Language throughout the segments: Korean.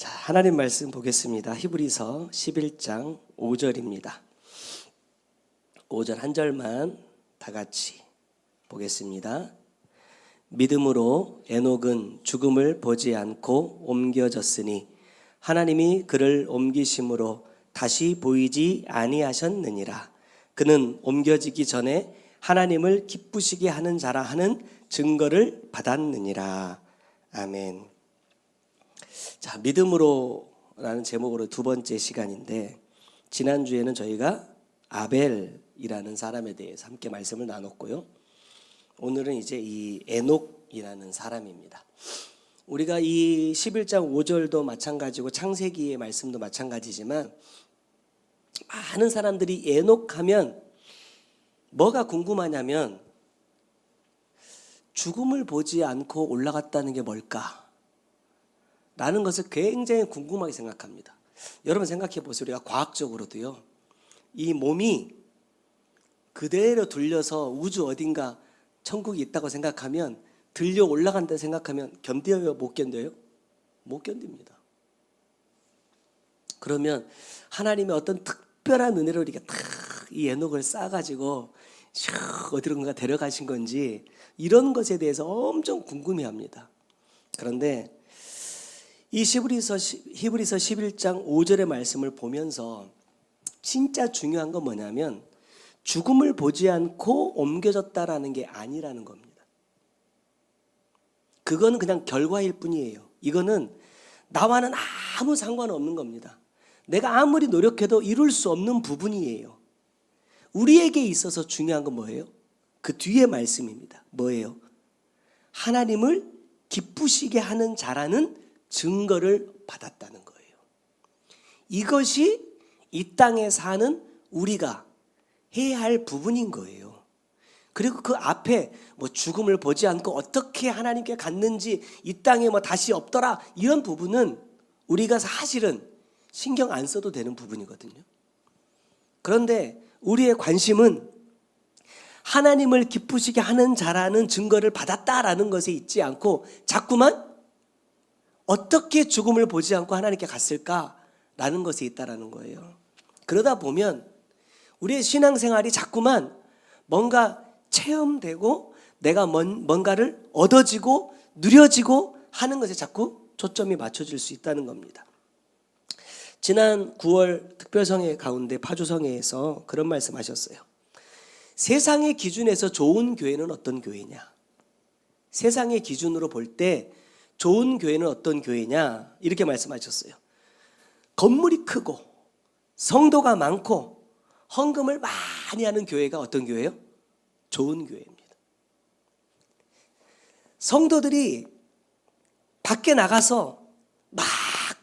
자, 하나님 말씀 보겠습니다. 히브리서 11장 5절입니다. 5절 한 절만 다 같이 보겠습니다. 믿음으로 에녹은 죽음을 보지 않고 옮겨졌으니 하나님이 그를 옮기심으로 다시 보이지 아니하셨느니라. 그는 옮겨지기 전에 하나님을 기쁘시게 하는 자라 하는 증거를 받았느니라. 아멘. 자, 믿음으로라는 제목으로 두 번째 시간인데, 지난주에는 저희가 아벨이라는 사람에 대해서 함께 말씀을 나눴고요. 오늘은 이제 이 에녹이라는 사람입니다. 우리가 이 11장 5절도 마찬가지고 창세기의 말씀도 마찬가지지만, 많은 사람들이 에녹하면 뭐가 궁금하냐면 죽음을 보지 않고 올라갔다는 게 뭘까? 라는 것을 굉장히 궁금하게 생각합니다. 여러분 생각해 보세요. 우리가 과학적으로도요, 이 몸이 그대로 둘려서 우주 어딘가 천국이 있다고 생각하면, 들려 올라간다 생각하면 견뎌요? 못 견뎌요? 못 견딥니다. 그러면 하나님의 어떤 특별한 은혜로 이렇게 탁 이 에녹을 쌓아가지고 어디론가 데려가신 건지, 이런 것에 대해서 엄청 궁금해합니다. 그런데 이 히브리서 11장 5절의 말씀을 보면서 진짜 중요한 건 뭐냐면, 죽음을 보지 않고 옮겨졌다라는 게 아니라는 겁니다. 그거는 그냥 결과일 뿐이에요. 이거는 나와는 아무 상관없는 겁니다. 내가 아무리 노력해도 이룰 수 없는 부분이에요. 우리에게 있어서 중요한 건 뭐예요? 그 뒤에 말씀입니다. 뭐예요? 하나님을 기쁘시게 하는 자라는 증거를 받았다는 거예요. 이것이 이 땅에 사는 우리가 해야 할 부분인 거예요. 그리고 그 앞에 뭐 죽음을 보지 않고 어떻게 하나님께 갔는지, 이 땅에 뭐 다시 없더라, 이런 부분은 우리가 사실은 신경 안 써도 되는 부분이거든요. 그런데 우리의 관심은 하나님을 기쁘시게 하는 자라는 증거를 받았다라는 것에 있지 않고, 자꾸만 어떻게 죽음을 보지 않고 하나님께 갔을까라는 것에 있다라는 거예요. 그러다 보면 우리의 신앙생활이 자꾸만 뭔가 체험되고 내가 뭔가를 얻어지고 누려지고 하는 것에 자꾸 초점이 맞춰질 수 있다는 겁니다. 지난 9월 특별성회 가운데 파주성회에서 그런 말씀하셨어요. 세상의 기준에서 좋은 교회는 어떤 교회냐? 세상의 기준으로 볼 때 좋은 교회는 어떤 교회냐? 이렇게 말씀하셨어요. 건물이 크고 성도가 많고 헌금을 많이 하는 교회가 어떤 교회예요? 좋은 교회입니다. 성도들이 밖에 나가서 막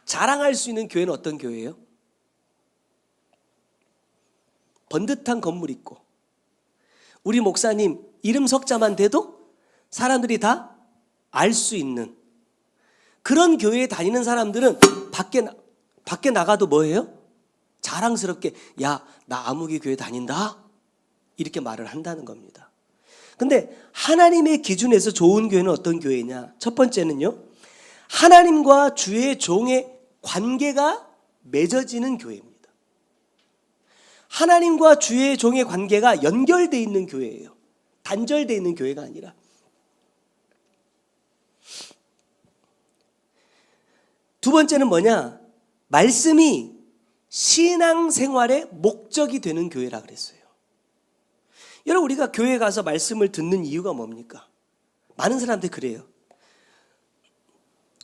자랑할 수 있는 교회는 어떤 교회예요? 번듯한 건물 있고, 우리 목사님 이름 석자만 돼도 사람들이 다 알 수 있는 그런 교회에 다니는 사람들은 밖에 나가도 뭐예요? 자랑스럽게, 야, 나 아무개 교회 다닌다, 이렇게 말을 한다는 겁니다. 근데 하나님의 기준에서 좋은 교회는 어떤 교회냐? 첫 번째는요, 하나님과 주의 종의 관계가 맺어지는 교회입니다. 하나님과 주의 종의 관계가 연결되어 있는 교회예요. 단절되어 있는 교회가 아니라. 두 번째는 뭐냐? 말씀이 신앙생활의 목적이 되는 교회라 그랬어요. 여러분, 우리가 교회 가서 말씀을 듣는 이유가 뭡니까? 많은 사람들이 그래요.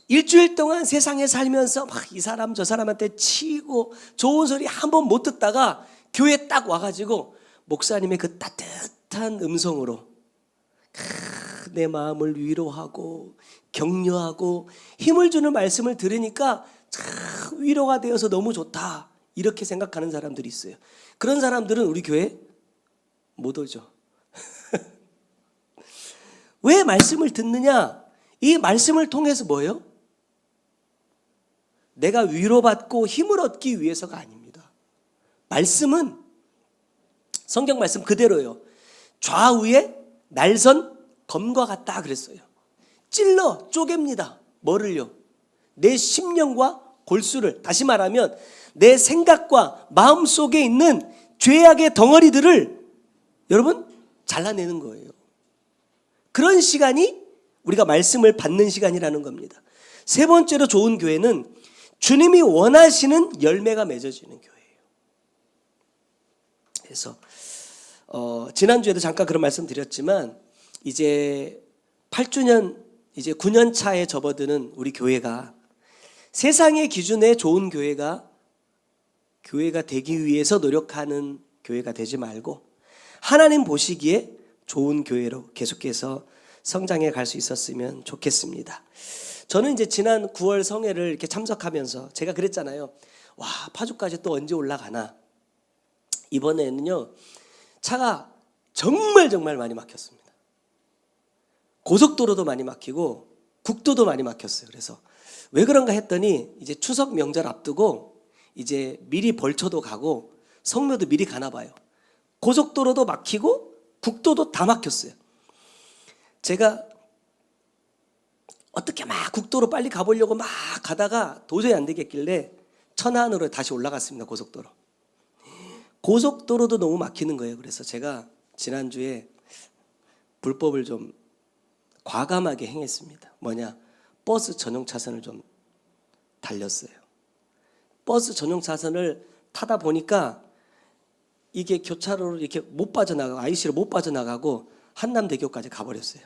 일주일 동안 세상에 살면서 막 이 사람 저 사람한테 치고 좋은 소리 한 번 못 듣다가 교회에 딱 와가지고 목사님의 그 따뜻한 음성으로 내 마음을 위로하고 격려하고 힘을 주는 말씀을 들으니까 참 위로가 되어서 너무 좋다, 이렇게 생각하는 사람들이 있어요. 그런 사람들은 우리 교회 못 오죠. 왜 말씀을 듣느냐? 이 말씀을 통해서 뭐예요? 내가 위로받고 힘을 얻기 위해서가 아닙니다. 말씀은 성경 말씀 그대로예요. 좌우에 날선 검과 같다 그랬어요. 찔러 쪼갭니다. 뭐를요? 내 심령과 골수를, 다시 말하면 내 생각과 마음 속에 있는 죄악의 덩어리들을 여러분 잘라내는 거예요. 그런 시간이 우리가 말씀을 받는 시간이라는 겁니다. 세 번째로 좋은 교회는 주님이 원하시는 열매가 맺어지는 교회예요. 그래서 지난주에도 잠깐 그런 말씀 드렸지만 이제 8주년 이제 9년 차에 접어드는 우리 교회가 세상의 기준에 좋은 교회가 되기 위해서 노력하는 교회가 되지 말고 하나님 보시기에 좋은 교회로 계속해서 성장해 갈 수 있었으면 좋겠습니다. 저는 이제 지난 9월 성회를 이렇게 참석하면서 제가 그랬잖아요. 와, 파주까지 또 언제 올라가나. 이번에는요, 차가 정말 많이 막혔습니다. 고속도로도 많이 막히고 국도도 많이 막혔어요. 그래서 왜 그런가 했더니 이제 추석 명절 앞두고 이제 미리 벌초도 가고 성묘도 미리 가나 봐요. 고속도로도 막히고 국도도 다 막혔어요. 제가 어떻게 막 국도로 빨리 가보려고 막 가다가 도저히 안 되겠길래 천안으로 다시 올라갔습니다. 고속도로도 너무 막히는 거예요. 그래서 제가 지난주에 불법을 좀 과감하게 행했습니다. 뭐냐? 버스 전용 차선을 좀 달렸어요. 버스 전용 차선을 타다 보니까 이게 교차로를 이렇게 못 빠져나가고 IC로 못 빠져나가고 한남대교까지 가버렸어요.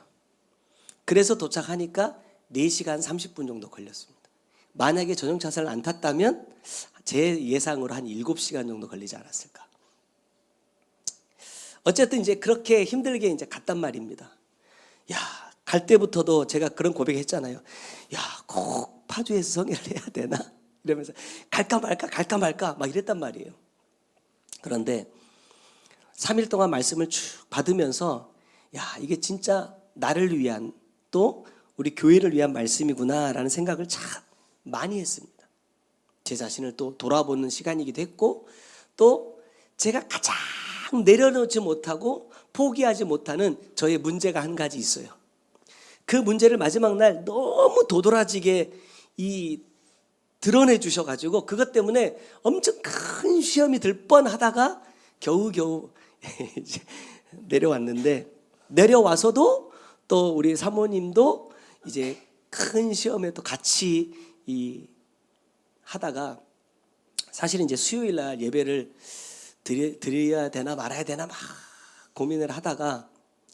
그래서 도착하니까 4시간 30분 정도 걸렸습니다. 만약에 전용 차선을 안 탔다면 제 예상으로 한 7시간 정도 걸리지 않았을까. 어쨌든 이제 그렇게 힘들게 이제 갔단 말입니다. 야, 갈 때부터도 제가 그런 고백했잖아요. 야, 꼭 파주에서 성회를 해야 되나? 이러면서 갈까 말까 막 이랬단 말이에요. 그런데 3일 동안 말씀을 쭉 받으면서 야, 이게 진짜 나를 위한 또 우리 교회를 위한 말씀이구나라는 생각을 참 많이 했습니다. 제 자신을 또 돌아보는 시간이기도 했고 또 제가 가장 내려놓지 못하고 포기하지 못하는 저의 문제가 한 가지 있어요. 그 문제를 마지막 날 너무 도드라지게 드러내 주셔가지고 그것 때문에 엄청 큰 시험이 들 뻔하다가 겨우 이제 내려왔는데 내려와서도 또 우리 사모님도 이제 큰 시험에 또 같이 하다가 사실은 이제 수요일 날 예배를 드려야 되나 말아야 되나 막 고민을 하다가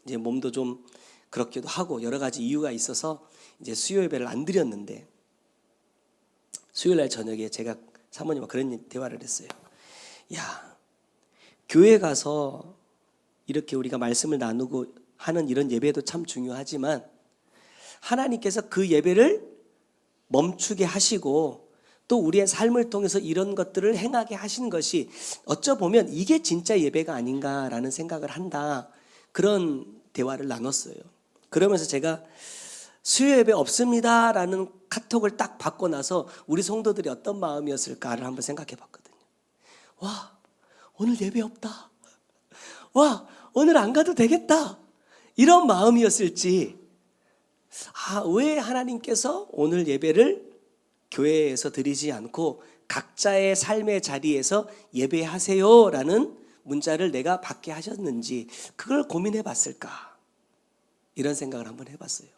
이제 몸도 좀 그렇기도 하고 여러 가지 이유가 있어서 이제 수요 예배를 안 드렸는데 수요일 날 저녁에 제가 사모님과 그런 대화를 했어요. 야, 교회 가서 이렇게 우리가 말씀을 나누고 하는 이런 예배도 참 중요하지만 하나님께서 그 예배를 멈추게 하시고 또 우리의 삶을 통해서 이런 것들을 행하게 하신 것이 어쩌보면 이게 진짜 예배가 아닌가라는 생각을 한다. 그런 대화를 나눴어요. 그러면서 제가 수요 예배 없습니다라는 카톡을 딱 받고 나서 우리 성도들이 어떤 마음이었을까를 한번 생각해 봤거든요. 와, 오늘 예배 없다. 와, 오늘 안 가도 되겠다. 이런 마음이었을지, 왜 하나님께서 오늘 예배를 교회에서 드리지 않고 각자의 삶의 자리에서 예배하세요라는 문자를 내가 받게 하셨는지 그걸 고민해 봤을까? 이런 생각을 한번 해봤어요.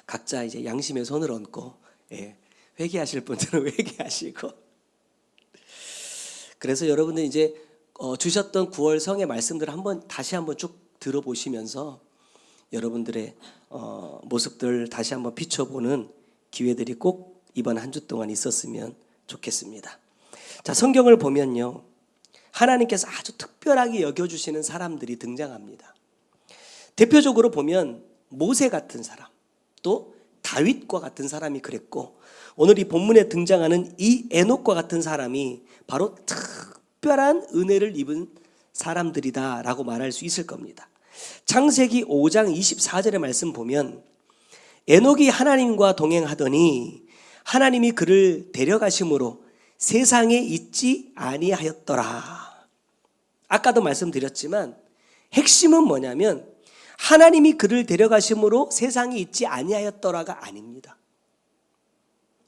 각자 이제 양심의 손을 얹고 회개하실 분들은 회개하시고 그래서 여러분들 이제 주셨던 9월 성의 말씀들을 다시 한번 쭉 들어보시면서 여러분들의 모습들 다시 한번 비춰보는 기회들이 꼭 이번 한 주 동안 있었으면 좋겠습니다. 자, 성경을 보면요, 하나님께서 아주 특별하게 여겨주시는 사람들이 등장합니다. 대표적으로 보면 모세 같은 사람, 또 다윗과 같은 사람이 그랬고 오늘 이 본문에 등장하는 이 에녹과 같은 사람이 바로 특별한 은혜를 입은 사람들이다라고 말할 수 있을 겁니다. 창세기 5장 24절의 말씀 보면 에녹이 하나님과 동행하더니 하나님이 그를 데려가심으로 세상에 있지 아니하였더라. 아까도 말씀드렸지만 핵심은 뭐냐면 하나님이 그를 데려가심으로 세상에 있지 아니하였더라가 아닙니다.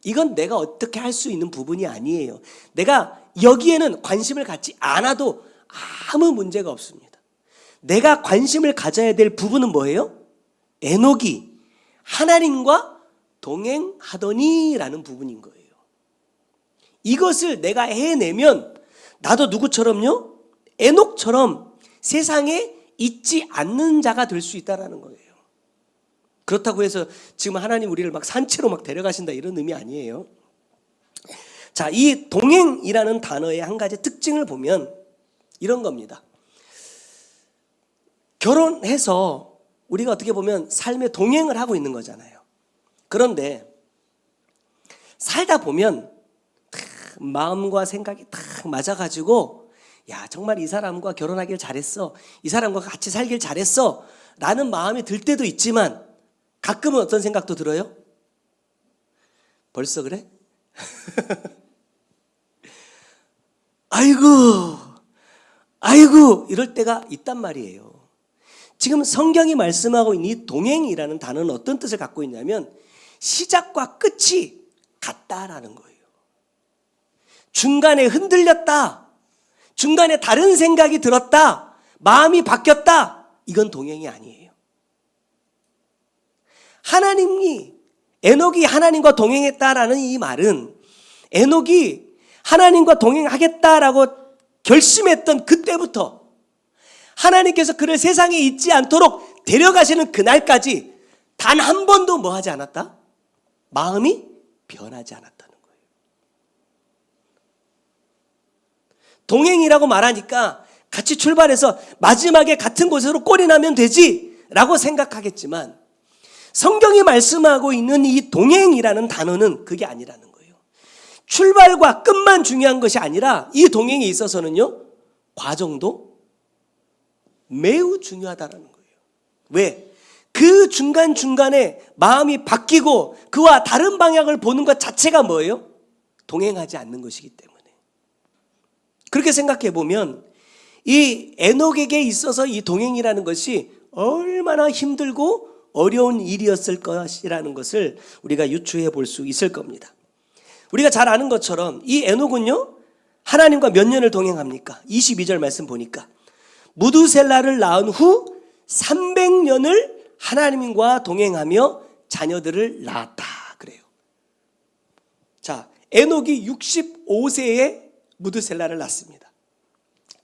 이건 내가 어떻게 할 수 있는 부분이 아니에요. 내가 여기에는 관심을 갖지 않아도 아무 문제가 없습니다. 내가 관심을 가져야 될 부분은 뭐예요? 에녹이 하나님과 동행하더니라는 부분인 거예요. 이것을 내가 해내면 나도 누구처럼요? 에녹처럼 세상에 있지 않는 자가 될 수 있다는 거예요. 그렇다고 해서 지금 하나님 우리를 막 산채로 막 데려가신다 이런 의미 아니에요. 자, 이 동행이라는 단어의 한 가지 특징을 보면 이런 겁니다. 결혼해서 우리가 어떻게 보면 삶의 동행을 하고 있는 거잖아요. 그런데 살다 보면 마음과 생각이 딱 맞아가지고 야, 정말 이 사람과 결혼하길 잘했어, 이 사람과 같이 살길 잘했어 라는 마음이 들 때도 있지만 가끔은 어떤 생각도 들어요? 벌써 그래? 아이고 이럴 때가 있단 말이에요. 지금 성경이 말씀하고 있는 이 동행이라는 단어는 어떤 뜻을 갖고 있냐면 시작과 끝이 같다라는 거예요. 중간에 흔들렸다, 중간에 다른 생각이 들었다, 마음이 바뀌었다, 이건 동행이 아니에요. 하나님이 에녹이 하나님과 동행했다라는 이 말은 에녹이 하나님과 동행하겠다라고 결심했던 그때부터 하나님께서 그를 세상에 있지 않도록 데려가시는 그날까지 단 한 번도 뭐 하지 않았다? 마음이 변하지 않았다는 거예요. 동행이라고 말하니까 같이 출발해서 마지막에 같은 곳으로 꼴이 나면 되지 라고 생각하겠지만 성경이 말씀하고 있는 이 동행이라는 단어는 그게 아니라는 거예요. 출발과 끝만 중요한 것이 아니라 이 동행에 있어서는요, 과정도 매우 중요하다는 거예요. 왜? 그 중간중간에 마음이 바뀌고 그와 다른 방향을 보는 것 자체가 뭐예요? 동행하지 않는 것이기 때문에. 그렇게 생각해 보면 이 에녹에게 있어서 이 동행이라는 것이 얼마나 힘들고 어려운 일이었을 것이라는 것을 우리가 유추해 볼 수 있을 겁니다. 우리가 잘 아는 것처럼 이 에녹은요, 하나님과 몇 년을 동행합니까? 22절 말씀 보니까 무두셀라를 낳은 후 300년을 하나님과 동행하며 자녀들을 낳았다 그래요. 자, 에녹이 65세에 무두셀라를 낳습니다.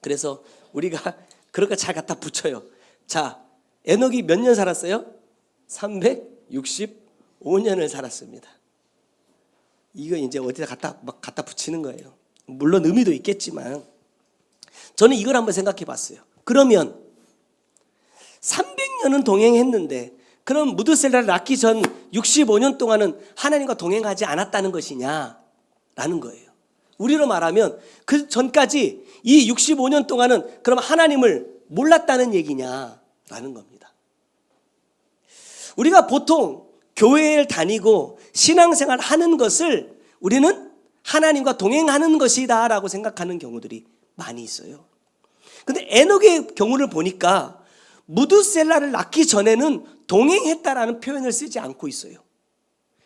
그래서 우리가 그런 거 잘 갖다 붙여요. 자, 에녹이 몇 년 살았어요? 365년을 살았습니다. 이거 이제 어디다 갖다 붙이는 거예요. 물론 의미도 있겠지만 저는 이걸 한번 생각해 봤어요. 그러면 300년은 동행했는데 그럼 무드셀라를 낳기 전 65년 동안은 하나님과 동행하지 않았다는 것이냐라는 거예요. 우리로 말하면 그 전까지 이 65년 동안은 그럼 하나님을 몰랐다는 얘기냐라는 겁니다. 우리가 보통 교회를 다니고 신앙생활 하는 것을 우리는 하나님과 동행하는 것이다 라고 생각하는 경우들이 많이 있어요. 근데 에녹의 경우를 보니까 무드셀라를 낳기 전에는 동행했다라는 표현을 쓰지 않고 있어요.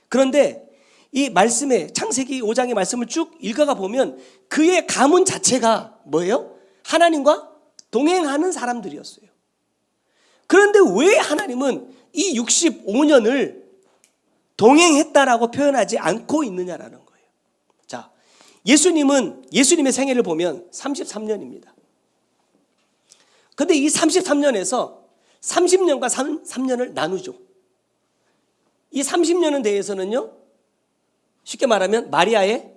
그런데 이 말씀에 창세기 5장의 말씀을 쭉 읽어가 보면 그의 가문 자체가 뭐예요? 하나님과 동행하는 사람들이었어요. 그런데 왜 하나님은 이 65년을 동행했다라고 표현하지 않고 있느냐라는 거예요. 자, 예수님의 생애를 보면 33년입니다. 근데 이 33년에서 30년과 3년을 나누죠. 이 30년에 대해서는요, 쉽게 말하면 마리아의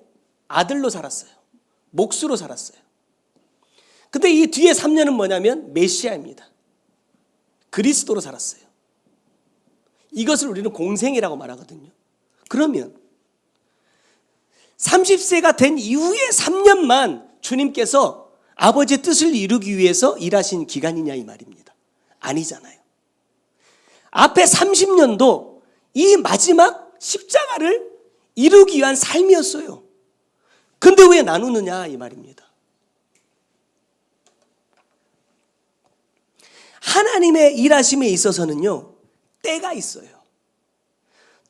아들로 살았어요. 목수로 살았어요. 근데 이 뒤에 3년은 뭐냐면 메시아입니다. 그리스도로 살았어요. 이것을 우리는 공생이라고 말하거든요. 그러면 30세가 된 이후에 3년만 주님께서 아버지의 뜻을 이루기 위해서 일하신 기간이냐 이 말입니다. 아니잖아요. 앞에 30년도 이 마지막 십자가를 이루기 위한 삶이었어요. 근데 왜 나누느냐 이 말입니다. 하나님의 일하심에 있어서는요, 때가 있어요.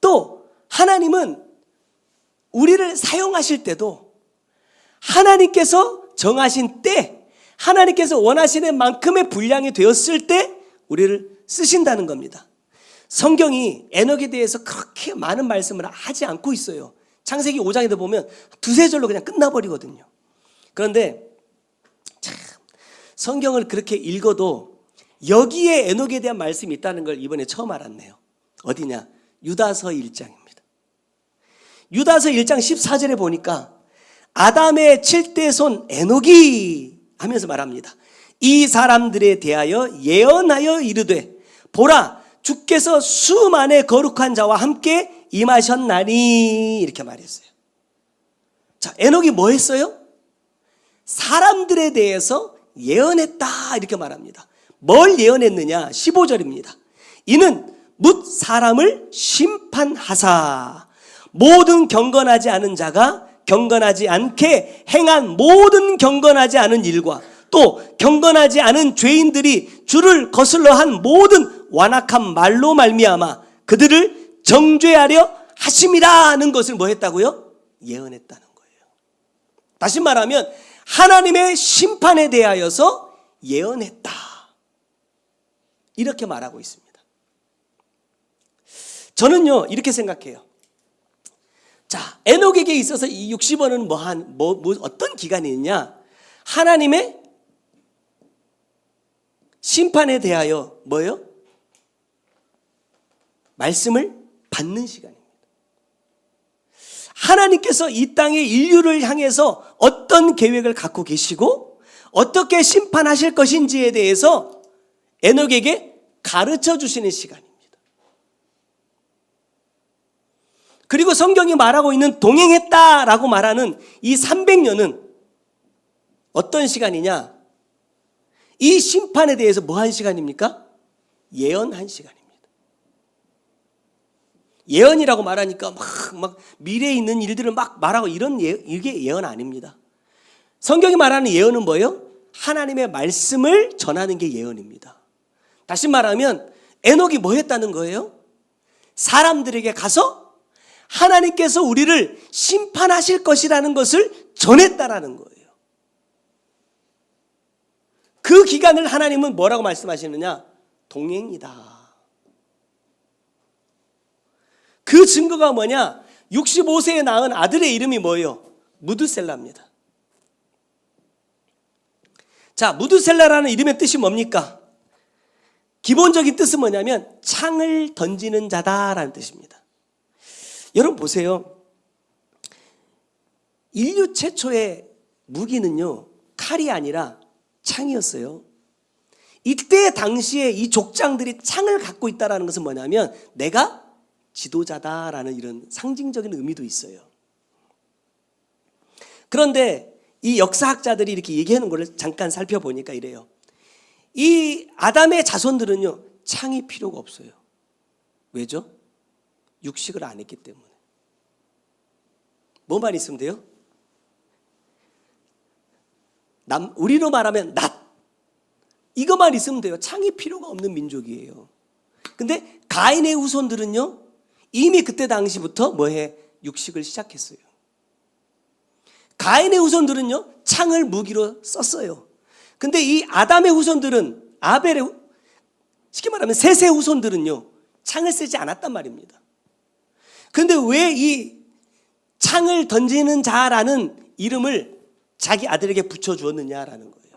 또 하나님은 우리를 사용하실 때도 하나님께서 정하신 때, 하나님께서 원하시는 만큼의 분량이 되었을 때 우리를 쓰신다는 겁니다. 성경이 에녹에 대해서 그렇게 많은 말씀을 하지 않고 있어요. 창세기 5장에도 보면 두세 절로 그냥 끝나버리거든요. 그런데 참 성경을 그렇게 읽어도 여기에 에녹에 대한 말씀이 있다는 걸 이번에 처음 알았네요. 어디냐? 유다서 1장입니다. 유다서 1장 14절에 보니까 아담의 7대 손 에녹이 하면서 말합니다. 이 사람들에 대하여 예언하여 이르되 보라 주께서 수만의 거룩한 자와 함께 임하셨나니 이렇게 말했어요. 자, 에녹이 뭐 했어요? 사람들에 대해서 예언했다 이렇게 말합니다. 뭘 예언했느냐? 15절입니다. 이는 뭇 사람을 심판하사 모든 경건하지 않은 자가 경건하지 않게 행한 모든 경건하지 않은 일과 또 경건하지 않은 죄인들이 주를 거슬러 한 모든 완악한 말로 말미암아 그들을 정죄하려 하심이라는 것을 뭐 했다고요? 예언했다는 거예요. 다시 말하면 하나님의 심판에 대하여서 예언했다 이렇게 말하고 있습니다. 저는요 이렇게 생각해요. 자, 에녹에게 있어서 이 60원은 어떤 기간이 있냐? 하나님의 심판에 대하여 뭐예요? 말씀을 받는 시간입니다. 하나님께서 이 땅의 인류를 향해서 어떤 계획을 갖고 계시고 어떻게 심판하실 것인지에 대해서 에녹에게 가르쳐 주시는 시간입니다. 그리고 성경이 말하고 있는 동행했다라고 말하는 이 300년은 어떤 시간이냐? 이 심판에 대해서 뭐 한 시간입니까? 예언한 시간입니다. 예언이라고 말하니까 막 미래에 있는 일들을 막 말하고 이게 예언 아닙니다. 성경이 말하는 예언은 뭐예요? 하나님의 말씀을 전하는 게 예언입니다. 다시 말하면 에녹이 뭐 했다는 거예요? 사람들에게 가서 하나님께서 우리를 심판하실 것이라는 것을 전했다라는 거예요. 그 기간을 하나님은 뭐라고 말씀하시느냐? 동행이다. 그 증거가 뭐냐? 65세에 낳은 아들의 이름이 뭐예요? 무드셀라입니다. 자, 무드셀라라는 이름의 뜻이 뭡니까? 기본적인 뜻은 뭐냐면 창을 던지는 자다라는 뜻입니다. 여러분 보세요. 인류 최초의 무기는요 칼이 아니라 창이었어요. 이때 당시에 이 족장들이 창을 갖고 있다는 것은 뭐냐면 내가 지도자다라는 이런 상징적인 의미도 있어요. 그런데 이 역사학자들이 이렇게 얘기하는 것을 잠깐 살펴보니까 이래요. 이 아담의 자손들은요 창이 필요가 없어요. 왜죠? 육식을 안 했기 때문에. 뭐만 있으면 돼요? 우리로 말하면 낫. 이것만 있으면 돼요. 창이 필요가 없는 민족이에요. 근데 가인의 후손들은요 이미 그때 당시부터 뭐해? 육식을 시작했어요. 가인의 후손들은요 창을 무기로 썼어요. 근데 이 아담의 후손들은 쉽게 말하면 셋의 후손들은요 창을 쓰지 않았단 말입니다. 근데 왜 이 창을 던지는 자라는 이름을 자기 아들에게 붙여주었느냐라는 거예요.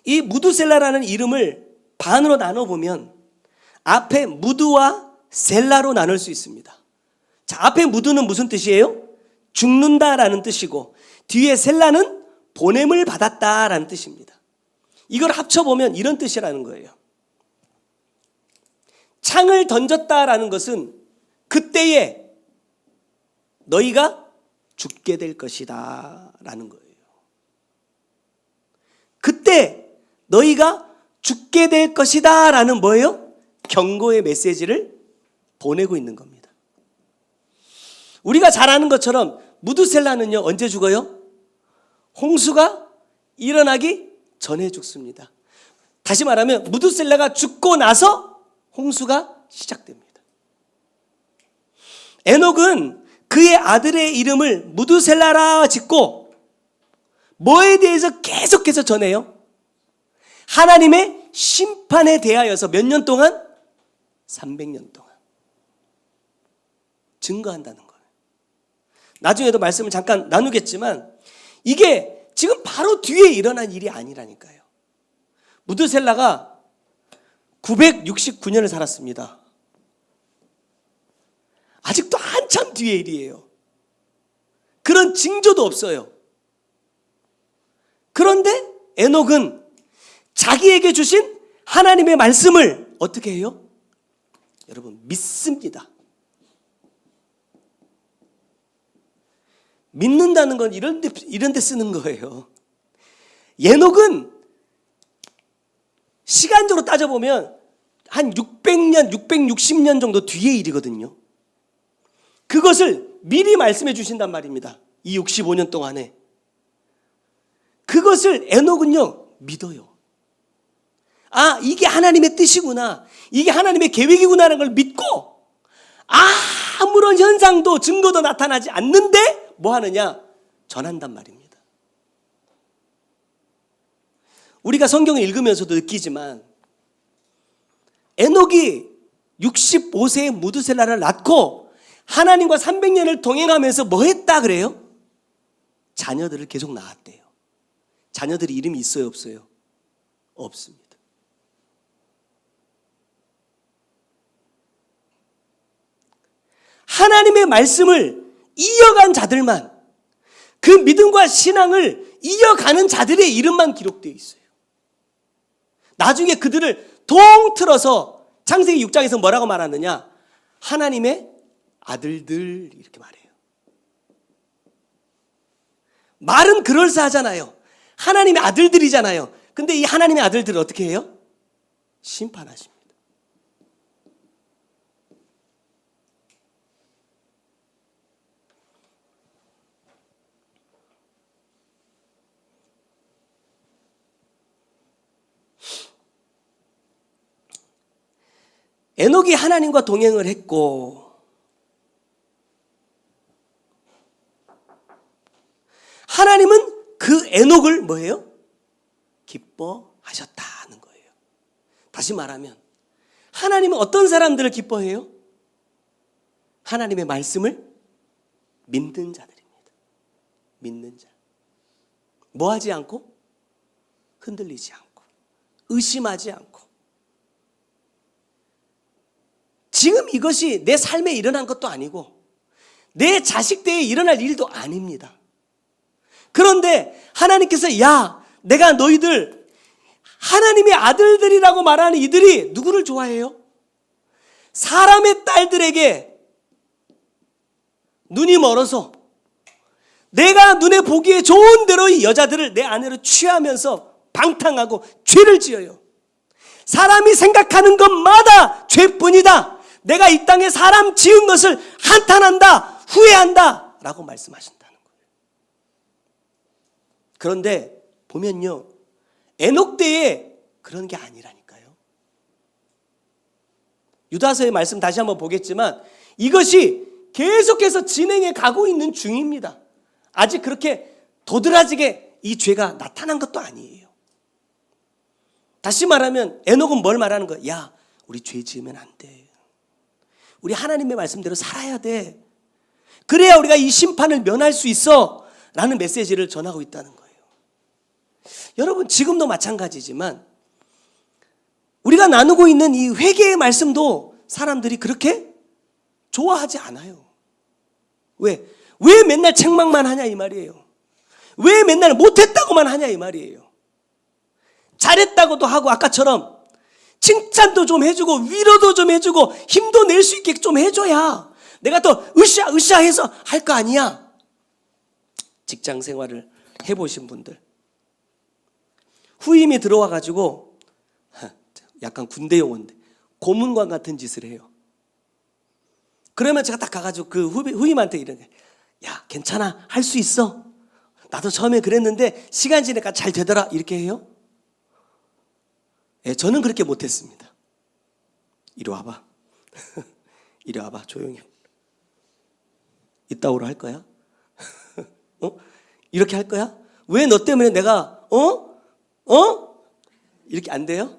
이 무드셀라라는 이름을 반으로 나눠보면 앞에 무드와 셀라로 나눌 수 있습니다. 자, 앞에 무드는 무슨 뜻이에요? 죽는다라는 뜻이고 뒤에 셀라는 보냄을 받았다라는 뜻입니다. 이걸 합쳐보면 이런 뜻이라는 거예요. 창을 던졌다라는 것은 그때에 너희가 죽게 될 것이다 라는 거예요. 그때 너희가 죽게 될 것이다 라는 뭐예요? 경고의 메시지를 보내고 있는 겁니다. 우리가 잘 아는 것처럼 무드셀라는요 언제 죽어요? 홍수가 일어나기 전에 죽습니다. 다시 말하면 무드셀라가 죽고 나서 홍수가 시작됩니다. 에녹은 그의 아들의 이름을 무두셀라라 짓고 뭐에 대해서 계속해서 전해요? 하나님의 심판에 대하여서 몇 년 동안? 300년 동안 증거한다는 거예요. 나중에도 말씀을 잠깐 나누겠지만 이게 지금 바로 뒤에 일어난 일이 아니라니까요. 무드셀라가 969년을 살았습니다. 아직도 한참 뒤의 일이에요. 그런 징조도 없어요. 그런데 에녹은 자기에게 주신 하나님의 말씀을 어떻게 해요? 여러분, 믿습니다. 믿는다는 건 이런 데 쓰는 거예요. 에녹은 시간적으로 따져보면 한 600년, 660년 정도 뒤의 일이거든요. 그것을 미리 말씀해 주신단 말입니다. 이 65년 동안에. 그것을 에녹은요, 믿어요. 아, 이게 하나님의 뜻이구나. 이게 하나님의 계획이구나라는 걸 믿고 아무런 현상도 증거도 나타나지 않는데 뭐 하느냐? 전한단 말입니다. 우리가 성경을 읽으면서도 느끼지만 에녹이 65세의 무드셀라를 낳고 하나님과 300년을 동행하면서 뭐 했다 그래요? 자녀들을 계속 낳았대요. 자녀들이 이름이 있어요, 없어요? 없습니다. 하나님의 말씀을 이어간 자들만, 그 믿음과 신앙을 이어가는 자들의 이름만 기록되어 있어요. 나중에 그들을 통틀어서 창세기 6장에서 뭐라고 말하느냐? 하나님의 아들들 이렇게 말해요. 말은 그럴싸하잖아요. 하나님의 아들들이잖아요. 근데 이 하나님의 아들들을 어떻게 해요? 심판하십니다. 에녹이 하나님과 동행을 했고 하나님은 그 에녹을 뭐예요? 기뻐하셨다는 거예요. 다시 말하면 하나님은 어떤 사람들을 기뻐해요? 하나님의 말씀을 믿는 자들입니다. 믿는 자. 뭐 하지 않고? 흔들리지 않고 의심하지 않고. 지금 이것이 내 삶에 일어난 것도 아니고 내 자식 때에 일어날 일도 아닙니다. 그런데 하나님께서 야, 내가 너희들 하나님의 아들들이라고 말하는 이들이 누구를 좋아해요? 사람의 딸들에게 눈이 멀어서 내가 눈에 보기에 좋은 대로 이 여자들을 내 아내로 취하면서 방탕하고 죄를 지어요. 사람이 생각하는 것마다 죄뿐이다. 내가 이 땅에 사람 지은 것을 한탄한다, 후회한다 라고 말씀하신다는 거예요. 그런데 보면요, 에녹 때에 그런 게 아니라니까요. 유다서의 말씀 다시 한번 보겠지만 이것이 계속해서 진행해 가고 있는 중입니다. 아직 그렇게 도드라지게 이 죄가 나타난 것도 아니에요. 다시 말하면 에녹은 뭘 말하는 거야? 야, 우리 죄 지으면 안 돼. 우리 하나님의 말씀대로 살아야 돼. 그래야 우리가 이 심판을 면할 수 있어 라는 메시지를 전하고 있다는 거예요. 여러분, 지금도 마찬가지지만 우리가 나누고 있는 이 회개의 말씀도 사람들이 그렇게 좋아하지 않아요. 왜? 왜 맨날 책망만 하냐 이 말이에요. 왜 맨날 못했다고만 하냐 이 말이에요. 잘했다고도 하고 아까처럼 칭찬도 좀 해주고 위로도 좀 해주고 힘도 낼 수 있게 좀 해줘야 내가 더 으쌰으쌰해서 할 거 아니야. 직장 생활을 해보신 분들 후임이 들어와가지고 약간 군대 용어인데 고문관 같은 짓을 해요. 그러면 제가 딱 가가지고 그 후임한테 이러는 거예요. 야, 괜찮아, 할 수 있어. 나도 처음에 그랬는데 시간 지나니까 잘 되더라. 이렇게 해요. 예, 저는 그렇게 못했습니다. 이리 와봐. 이리 와봐, 조용히. 이따오로 할 거야? 이렇게 할 거야? 왜 너 때문에 내가 이렇게 안 돼요?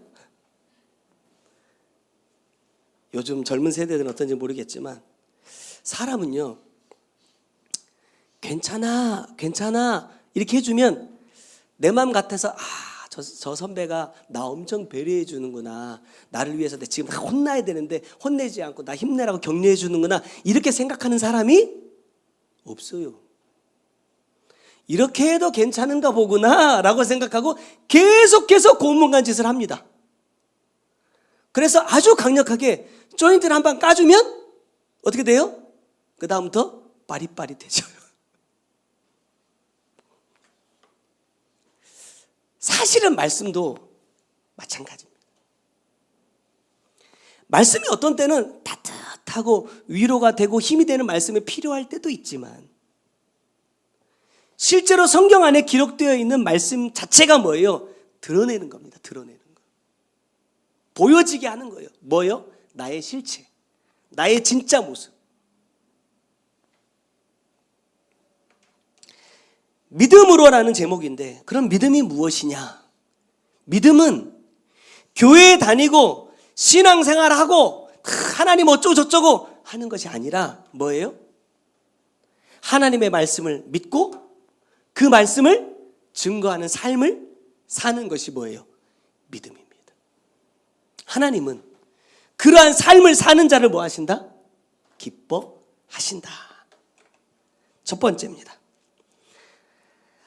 요즘 젊은 세대들은 어떤지 모르겠지만 사람은요, 괜찮아 이렇게 해주면 내 마음 같아서 저 선배가 나 엄청 배려해 주는구나, 나를 위해서 내 지금 혼나야 되는데 혼내지 않고 나 힘내라고 격려해 주는구나, 이렇게 생각하는 사람이 없어요. 이렇게 해도 괜찮은가 보구나 라고 생각하고 계속해서 고문간 짓을 합니다. 그래서 아주 강력하게 조인트를 한 방 까주면 어떻게 돼요? 그 다음부터 빠릿빠릿해져요. 사실은 말씀도 마찬가지입니다. 말씀이 어떤 때는 따뜻하고 위로가 되고 힘이 되는 말씀이 필요할 때도 있지만, 실제로 성경 안에 기록되어 있는 말씀 자체가 뭐예요? 드러내는 겁니다. 드러내는 거. 보여지게 하는 거예요. 뭐예요? 나의 실체, 나의 진짜 모습. 믿음으로라는 제목인데, 그럼 믿음이 무엇이냐? 믿음은 교회에 다니고 신앙생활하고 하나님 어쩌고 저쩌고 하는 것이 아니라 뭐예요? 하나님의 말씀을 믿고 그 말씀을 증거하는 삶을 사는 것이 뭐예요? 믿음입니다. 하나님은 그러한 삶을 사는 자를 뭐 하신다? 기뻐하신다. 첫 번째입니다.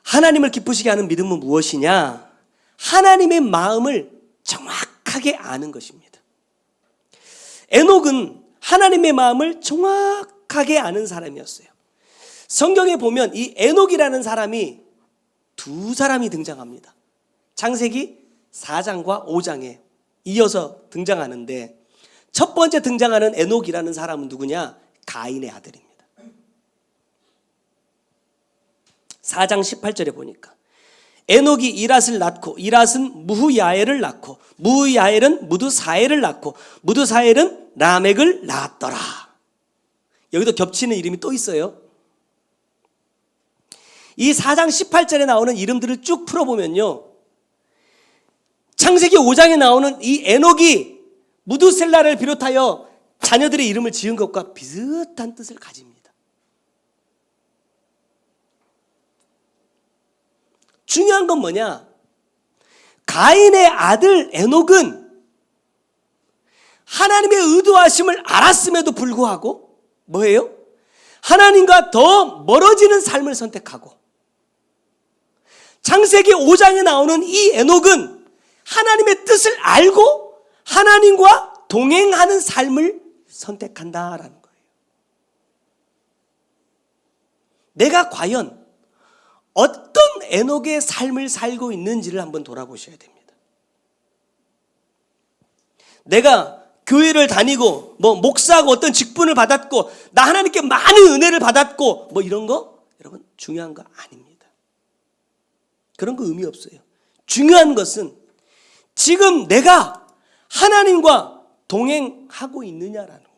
하나님을 기쁘시게 하는 믿음은 무엇이냐? 하나님의 마음을 정확하게 아는 것입니다. 에녹은 하나님의 마음을 정확하게 아는 사람이었어요. 성경에 보면 이 에녹이라는 사람이 두 사람이 등장합니다. 창세기 4장과 5장에 이어서 등장하는데, 첫 번째 등장하는 에녹이라는 사람은 누구냐? 가인의 아들입니다. 4장 18절에 보니까 에녹이 이랏을 낳고 이랏은 무후야엘을 낳고 무후야엘은 무드사엘을 낳고 무드사엘은 라멕을 낳았더라. 여기도 겹치는 이름이 또 있어요. 이 4장 18절에 나오는 이름들을 쭉 풀어보면요, 창세기 5장에 나오는 이 에녹이 무드셀라를 비롯하여 자녀들의 이름을 지은 것과 비슷한 뜻을 가집니다. 중요한 건 뭐냐? 가인의 아들 에녹은 하나님의 의도하심을 알았음에도 불구하고 뭐예요? 하나님과 더 멀어지는 삶을 선택하고, 창세기 5장에 나오는 이 에녹은 하나님의 뜻을 알고 하나님과 동행하는 삶을 선택한다라는 거예요. 내가 과연 어떤 에녹의 삶을 살고 있는지를 한번 돌아보셔야 됩니다. 내가 교회를 다니고 목사하고 어떤 직분을 받았고 나 하나님께 많은 은혜를 받았고 이런 거 여러분 중요한 거 아닙니다. 그런 거 의미 없어요. 중요한 것은 지금 내가 하나님과 동행하고 있느냐라는 거예요.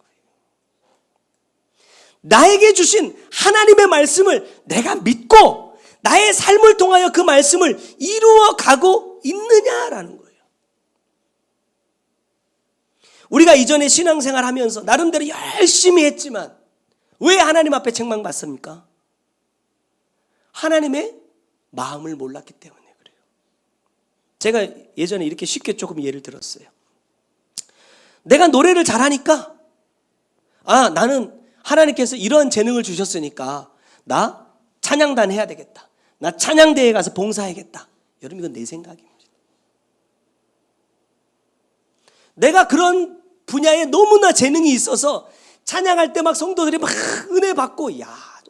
나에게 주신 하나님의 말씀을 내가 믿고 나의 삶을 통하여 그 말씀을 이루어가고 있느냐라는 거예요. 우리가 이전에 신앙생활 하면서 나름대로 열심히 했지만 왜 하나님 앞에 책망받습니까? 하나님의 마음을 몰랐기 때문에 그래요. 제가 예전에 이렇게 쉽게 조금 예를 들었어요. 내가 노래를 잘하니까 나는 하나님께서 이런 재능을 주셨으니까 나 찬양단 해야 되겠다. 나 찬양대에 가서 봉사해야겠다. 여러분 이건 내 생각입니다. 내가 그런 분야에 너무나 재능이 있어서 찬양할 때 막 성도들이 막 은혜 받고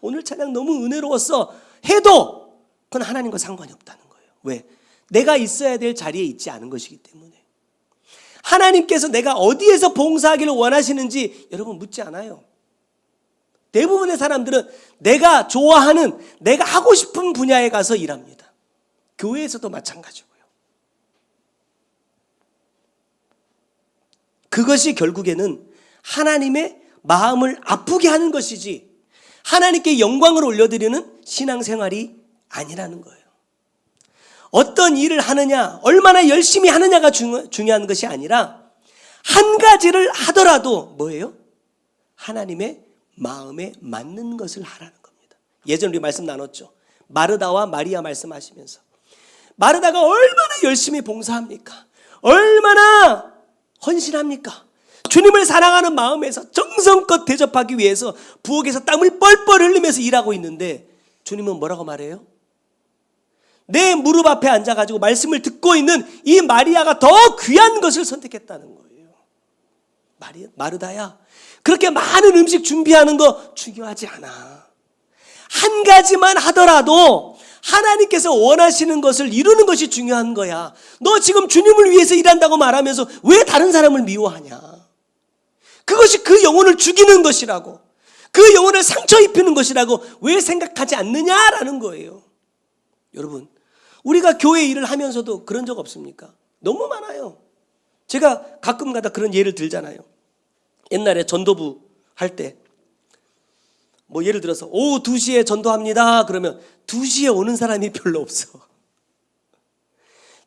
오늘 찬양 너무 은혜로웠어 해도 그건 하나님과 상관이 없다는 거예요. 왜? 내가 있어야 될 자리에 있지 않은 것이기 때문에. 하나님께서 내가 어디에서 봉사하기를 원하시는지 여러분 묻지 않아요. 대부분의 사람들은 내가 좋아하는, 내가 하고 싶은 분야에 가서 일합니다. 교회에서도 마찬가지고요. 그것이 결국에는 하나님의 마음을 아프게 하는 것이지 하나님께 영광을 올려드리는 신앙생활이 아니라는 거예요. 어떤 일을 하느냐, 얼마나 열심히 하느냐가 중요한 것이 아니라 한 가지를 하더라도 뭐예요? 하나님의 마음에 맞는 것을 하라는 겁니다. 예전 우리 말씀 나눴죠. 마르다와 마리아 말씀하시면서 마르다가 얼마나 열심히 봉사합니까? 얼마나 헌신합니까? 주님을 사랑하는 마음에서 정성껏 대접하기 위해서 부엌에서 땀을 뻘뻘 흘리면서 일하고 있는데 주님은 뭐라고 말해요? 내 무릎 앞에 앉아가지고 말씀을 듣고 있는 이 마리아가 더 귀한 것을 선택했다는 거예요. 마르다야, 그렇게 많은 음식 준비하는 거 중요하지 않아. 한 가지만 하더라도 하나님께서 원하시는 것을 이루는 것이 중요한 거야. 너 지금 주님을 위해서 일한다고 말하면서 왜 다른 사람을 미워하냐? 그것이 그 영혼을 죽이는 것이라고, 그 영혼을 상처 입히는 것이라고 왜 생각하지 않느냐라는 거예요. 여러분, 우리가 교회 일을 하면서도 그런 적 없습니까? 너무 많아요. 제가 가끔 가다 그런 예를 들잖아요. 옛날에 전도부 할 때 뭐 예를 들어서 오후 2시에 전도합니다. 그러면 2시에 오는 사람이 별로 없어.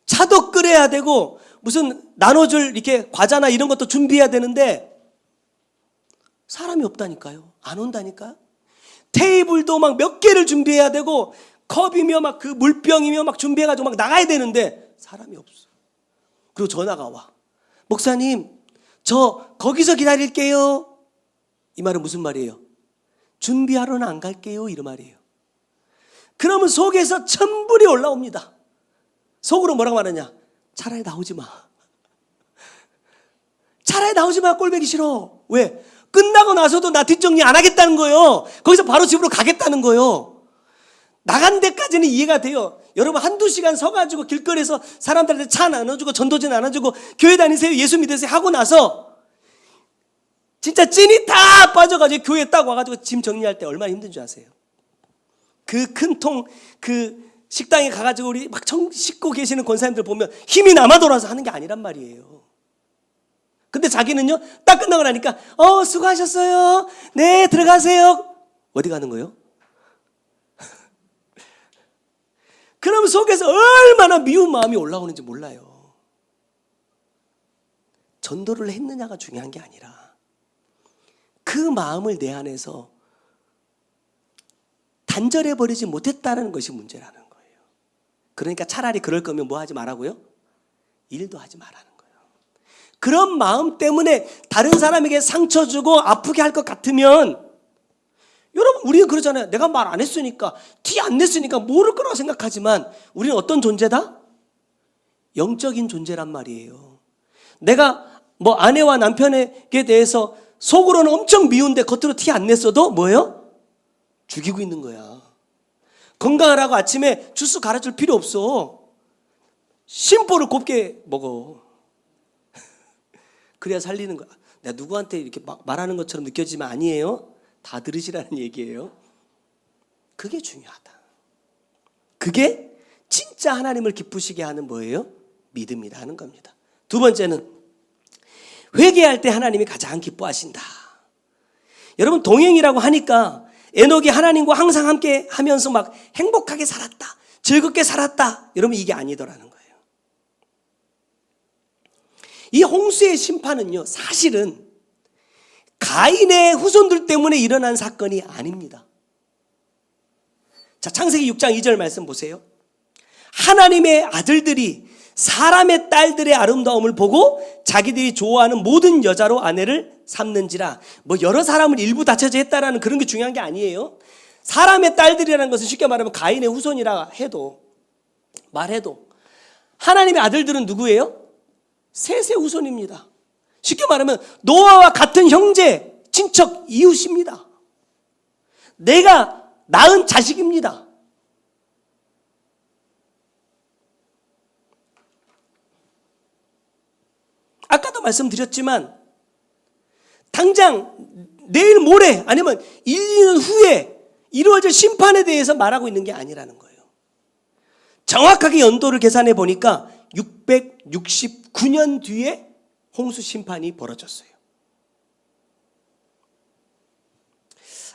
차도 끓여야 되고 무슨 나눠줄 이렇게 과자나 이런 것도 준비해야 되는데 사람이 없다니까요. 안 온다니까요. 테이블도 막 몇 개를 준비해야 되고 컵이며 막 그 물병이며 막 준비해가지고 막 나가야 되는데 사람이 없어. 그리고 전화가 와. 목사님, 저 거기서 기다릴게요. 이 말은 무슨 말이에요? 준비하러는 안 갈게요, 이런 말이에요. 그러면 속에서 천불이 올라옵니다. 속으로 뭐라고 말하냐? 차라리 나오지 마. 차라리 나오지 마. 꼴보기 싫어. 왜? 끝나고 나서도 나 뒷정리 안 하겠다는 거예요. 거기서 바로 집으로 가겠다는 거예요. 나간 데까지는 이해가 돼요. 여러분, 1-2시간 서가지고 길거리에서 사람들한테 차 나눠주고 전도지 나눠주고 교회 다니세요, 예수 믿으세요 하고 나서 진짜 찐이 다 빠져가지고 교회에 딱 와가지고 짐 정리할 때 얼마나 힘든 줄 아세요? 그 큰 통, 그 식당에 가가지고 우리 막 씻고 계시는 권사님들 보면 힘이 남아 돌아서 하는 게 아니란 말이에요. 근데 자기는요, 딱 끝나고 나니까 수고하셨어요. 네, 들어가세요. 어디 가는 거예요? 그럼 속에서 얼마나 미운 마음이 올라오는지 몰라요. 전도를 했느냐가 중요한 게 아니라 그 마음을 내 안에서 단절해버리지 못했다는 것이 문제라는 거예요. 그러니까 차라리 그럴 거면 뭐 하지 말라고요? 일도 하지 말라는 거예요. 그런 마음 때문에 다른 사람에게 상처 주고 아프게 할 것 같으면, 여러분, 우리는 그러잖아요. 내가 말 안 했으니까, 티 안 냈으니까 모를 거라고 생각하지만 우리는 어떤 존재다? 영적인 존재란 말이에요. 내가 뭐 아내와 남편에게 대해서 속으로는 엄청 미운데 겉으로 티 안 냈어도 뭐예요? 죽이고 있는 거야. 건강하라고 아침에 주스 갈아줄 필요 없어. 심보를 곱게 먹어. 그래야 살리는 거야. 내가 누구한테 이렇게 말하는 것처럼 느껴지면 아니에요. 다 들으시라는 얘기예요. 그게 중요하다. 그게 진짜 하나님을 기쁘시게 하는 뭐예요? 믿음이라 하는 겁니다. 두 번째는 회개할 때 하나님이 가장 기뻐하신다. 여러분, 동행이라고 하니까 에녹이 하나님과 항상 함께 하면서 막 행복하게 살았다, 즐겁게 살았다, 여러분, 이게 아니더라는 거예요. 이 홍수의 심판은요, 사실은 가인의 후손들 때문에 일어난 사건이 아닙니다. 자, 창세기 6장 2절 말씀 보세요. 하나님의 아들들이 사람의 딸들의 아름다움을 보고 자기들이 좋아하는 모든 여자로 아내를 삼는지라. 뭐 여러 사람을 일부 다처제 했다라는 그런 게 중요한 게 아니에요. 사람의 딸들이라는 것은 쉽게 말하면 가인의 후손이라 말해도 하나님의 아들들은 누구예요? 셋의 후손입니다. 쉽게 말하면 노아와 같은 형제, 친척, 이웃입니다. 내가 낳은 자식입니다. 아까도 말씀드렸지만 당장 내일 모레 아니면 1, 2년 후에 이루어질 심판에 대해서 말하고 있는 게 아니라는 거예요. 정확하게 연도를 계산해 보니까 669년 뒤에 홍수 심판이 벌어졌어요.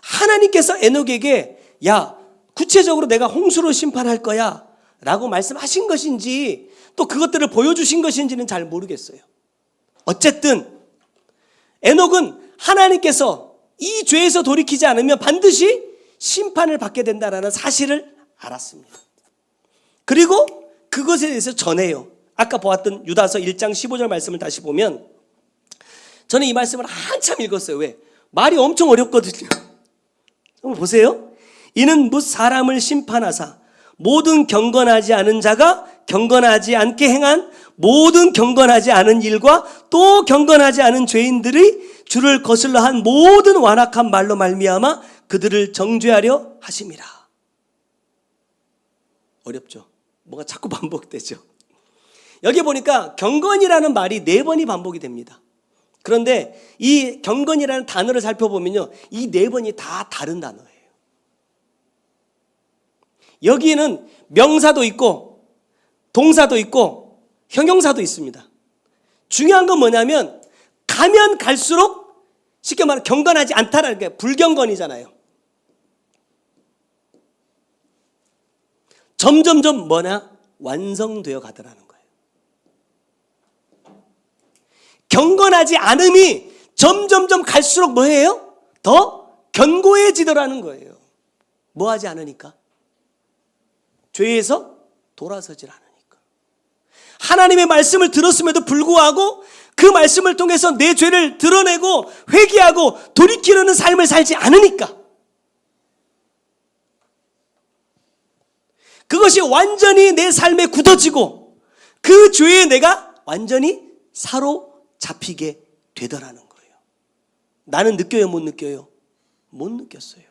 하나님께서 에녹에게 야, 구체적으로 내가 홍수로 심판할 거야 라고 말씀하신 것인지 또 그것들을 보여주신 것인지는 잘 모르겠어요. 어쨌든 에녹은 하나님께서 이 죄에서 돌이키지 않으면 반드시 심판을 받게 된다는 사실을 알았습니다. 그리고 그것에 대해서 전해요. 아까 보았던 유다서 1장 15절 말씀을 다시 보면 저는 이 말씀을 한참 읽었어요. 왜? 말이 엄청 어렵거든요. 한번 보세요. 이는 뭇 사람을 심판하사 모든 경건하지 않은 자가 경건하지 않게 행한 모든 경건하지 않은 일과 또 경건하지 않은 죄인들의 주를 거슬러 한 모든 완악한 말로 말미암아 그들을 정죄하려 하심이라. 어렵죠? 뭐가 자꾸 반복되죠. 여기 보니까 경건이라는 말이 4번이 반복이 됩니다. 그런데 이 경건이라는 단어를 살펴보면요, 이 4번이 다 다른 단어예요. 여기에는 명사도 있고 동사도 있고 형용사도 있습니다. 중요한 건 뭐냐면 가면 갈수록 쉽게 말하면 경건하지 않다라는 게 불경건이잖아요. 점점점 뭐냐? 완성되어 가더라는 거예요. 경건하지 않음이 점점점 갈수록 뭐예요? 더 견고해지더라는 거예요. 뭐 하지 않으니까? 죄에서 돌아서질 않으니까. 하나님의 말씀을 들었음에도 불구하고 그 말씀을 통해서 내 죄를 드러내고 회개하고 돌이키려는 삶을 살지 않으니까. 그것이 완전히 내 삶에 굳어지고 그 죄에 내가 완전히 사로잡히게 되더라는 거예요. 나는 느껴요, 못 느껴요? 못 느꼈어요.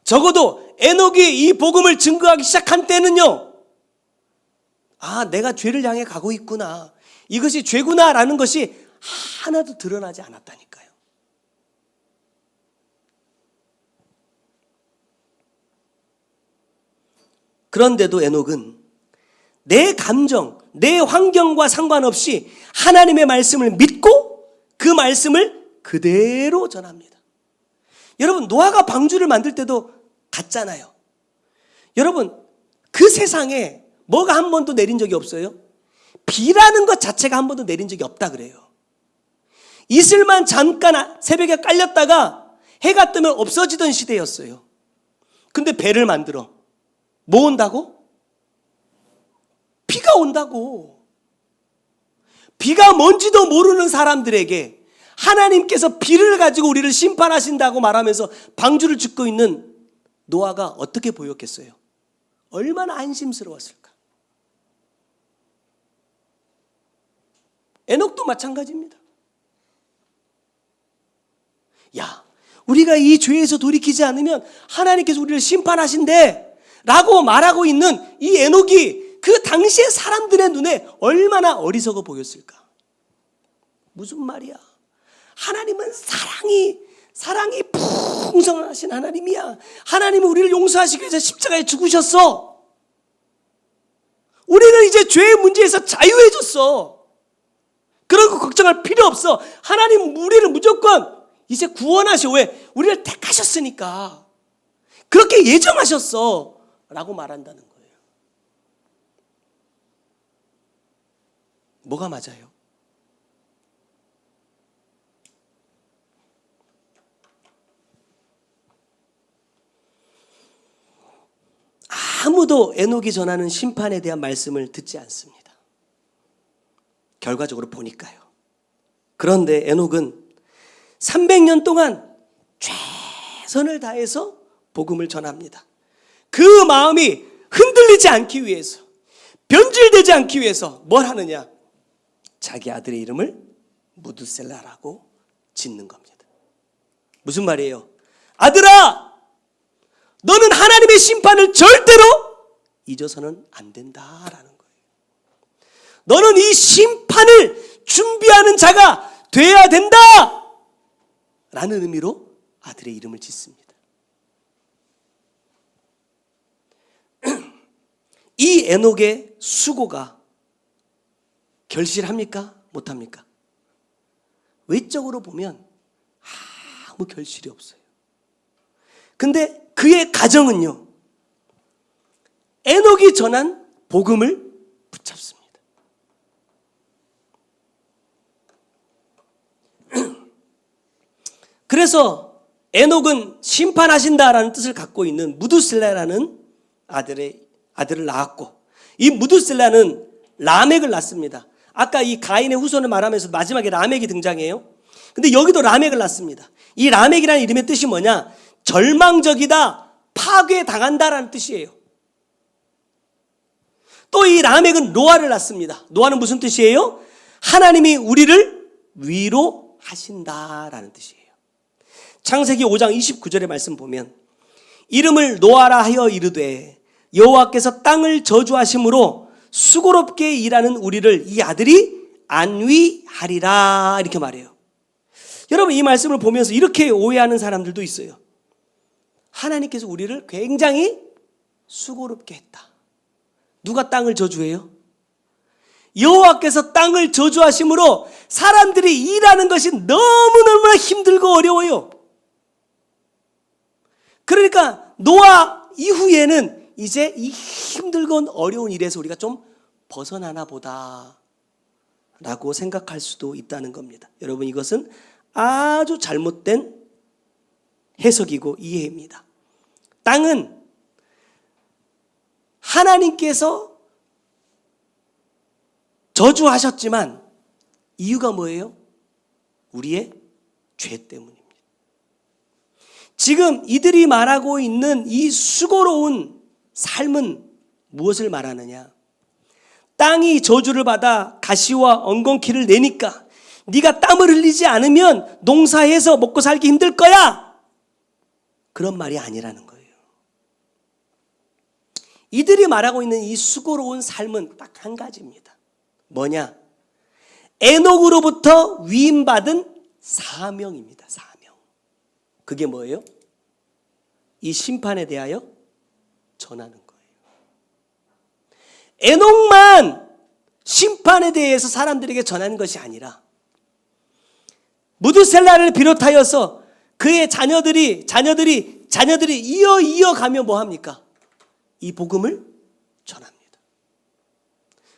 적어도 에녹이 이 복음을 증거하기 시작한 때는요, 아, 내가 죄를 향해 가고 있구나, 이것이 죄구나라는 것이 하나도 드러나지 않았다니까요. 그런데도 에녹은 내 감정, 내 환경과 상관없이 하나님의 말씀을 믿고 그 말씀을 그대로 전합니다. 여러분, 노아가 방주를 만들 때도 갔잖아요. 여러분, 그 세상에 뭐가 한 번도 내린 적이 없어요? 비라는 것 자체가 한 번도 내린 적이 없다 그래요. 이슬만 잠깐 새벽에 깔렸다가 해가 뜨면 없어지던 시대였어요. 근데 배를 만들어. 뭐 온다고? 비가 온다고. 비가 뭔지도 모르는 사람들에게 하나님께서 비를 가지고 우리를 심판하신다고 말하면서 방주를 짓고 있는 노아가 어떻게 보였겠어요? 얼마나 안심스러웠을까? 에녹도 마찬가지입니다. 야, 우리가 이 죄에서 돌이키지 않으면 하나님께서 우리를 심판하신대 라고 말하고 있는 이 에녹이 그 당시의 사람들의 눈에 얼마나 어리석어 보였을까? 무슨 말이야? 하나님은 사랑이 풍성하신 하나님이야. 하나님은 우리를 용서하시기 위해서 십자가에 죽으셨어. 우리는 이제 죄의 문제에서 자유해졌어. 그런 거 걱정할 필요 없어. 하나님은 우리를 무조건 이제 구원하셔. 왜? 우리를 택하셨으니까. 그렇게 예정하셨어 라고 말한다는 거예요. 뭐가 맞아요? 아무도 에녹이 전하는 심판에 대한 말씀을 듣지 않습니다. 결과적으로 보니까요. 그런데 에녹은 300년 동안 최선을 다해서 복음을 전합니다. 그 마음이 흔들리지 않기 위해서, 변질되지 않기 위해서 뭘 하느냐? 자기 아들의 이름을 무드셀라라고 짓는 겁니다. 무슨 말이에요? 아들아, 너는 하나님의 심판을 절대로 잊어서는 안 된다라는 거예요. 너는 이 심판을 준비하는 자가 돼야 된다 라는 의미로 아들의 이름을 짓습니다. 이 에녹의 수고가 결실합니까? 못합니까? 외적으로 보면 아무 결실이 없어요. 근데 그의 가정은요, 에녹이 전한 복음을 붙잡습니다. 그래서 에녹은 심판하신다라는 뜻을 갖고 있는 무두셀라라는 아들을 낳았고, 이 무두셀라는 라멕을 낳습니다. 아까 이 가인의 후손을 말하면서 마지막에 라멕이 등장해요. 근데 여기도 라멕을 낳습니다. 이 라멕이라는 이름의 뜻이 뭐냐? 절망적이다, 파괴당한다라는 뜻이에요. 또 이 라멕은 노아를 낳습니다. 노아는 무슨 뜻이에요? 하나님이 우리를 위로하신다라는 뜻이에요. 창세기 5장 29절의 말씀 보면 이름을 노아라 하여 이르되 여호와께서 땅을 저주하심으로 수고롭게 일하는 우리를 이 아들이 안위하리라, 이렇게 말해요. 여러분, 이 말씀을 보면서 이렇게 오해하는 사람들도 있어요. 하나님께서 우리를 굉장히 수고롭게 했다. 누가 땅을 저주해요? 여호와께서 땅을 저주하심으로 사람들이 일하는 것이 너무너무 힘들고 어려워요. 그러니까 노아 이후에는 이제 이 힘들건 어려운 일에서 우리가 좀 벗어나나 보다 라고 생각할 수도 있다는 겁니다. 여러분, 이것은 아주 잘못된 해석이고 이해입니다. 땅은 하나님께서 저주하셨지만 이유가 뭐예요? 우리의 죄 때문입니다. 지금 이들이 말하고 있는 이 수고로운 삶은 무엇을 말하느냐? 땅이 저주를 받아 가시와 엉겅퀴를 내니까 네가 땀을 흘리지 않으면 농사해서 먹고 살기 힘들 거야, 그런 말이 아니라는 거예요. 이들이 말하고 있는 이 수고로운 삶은 딱 한 가지입니다. 뭐냐? 에녹으로부터 위임받은 사명입니다. 사명. 그게 뭐예요? 이 심판에 대하여 전하는 거예요. 에녹만 심판에 대해서 사람들에게 전하는 것이 아니라 무드셀라를 비롯하여서 그의 자녀들이 이어가며 뭐합니까? 이 복음을 전합니다.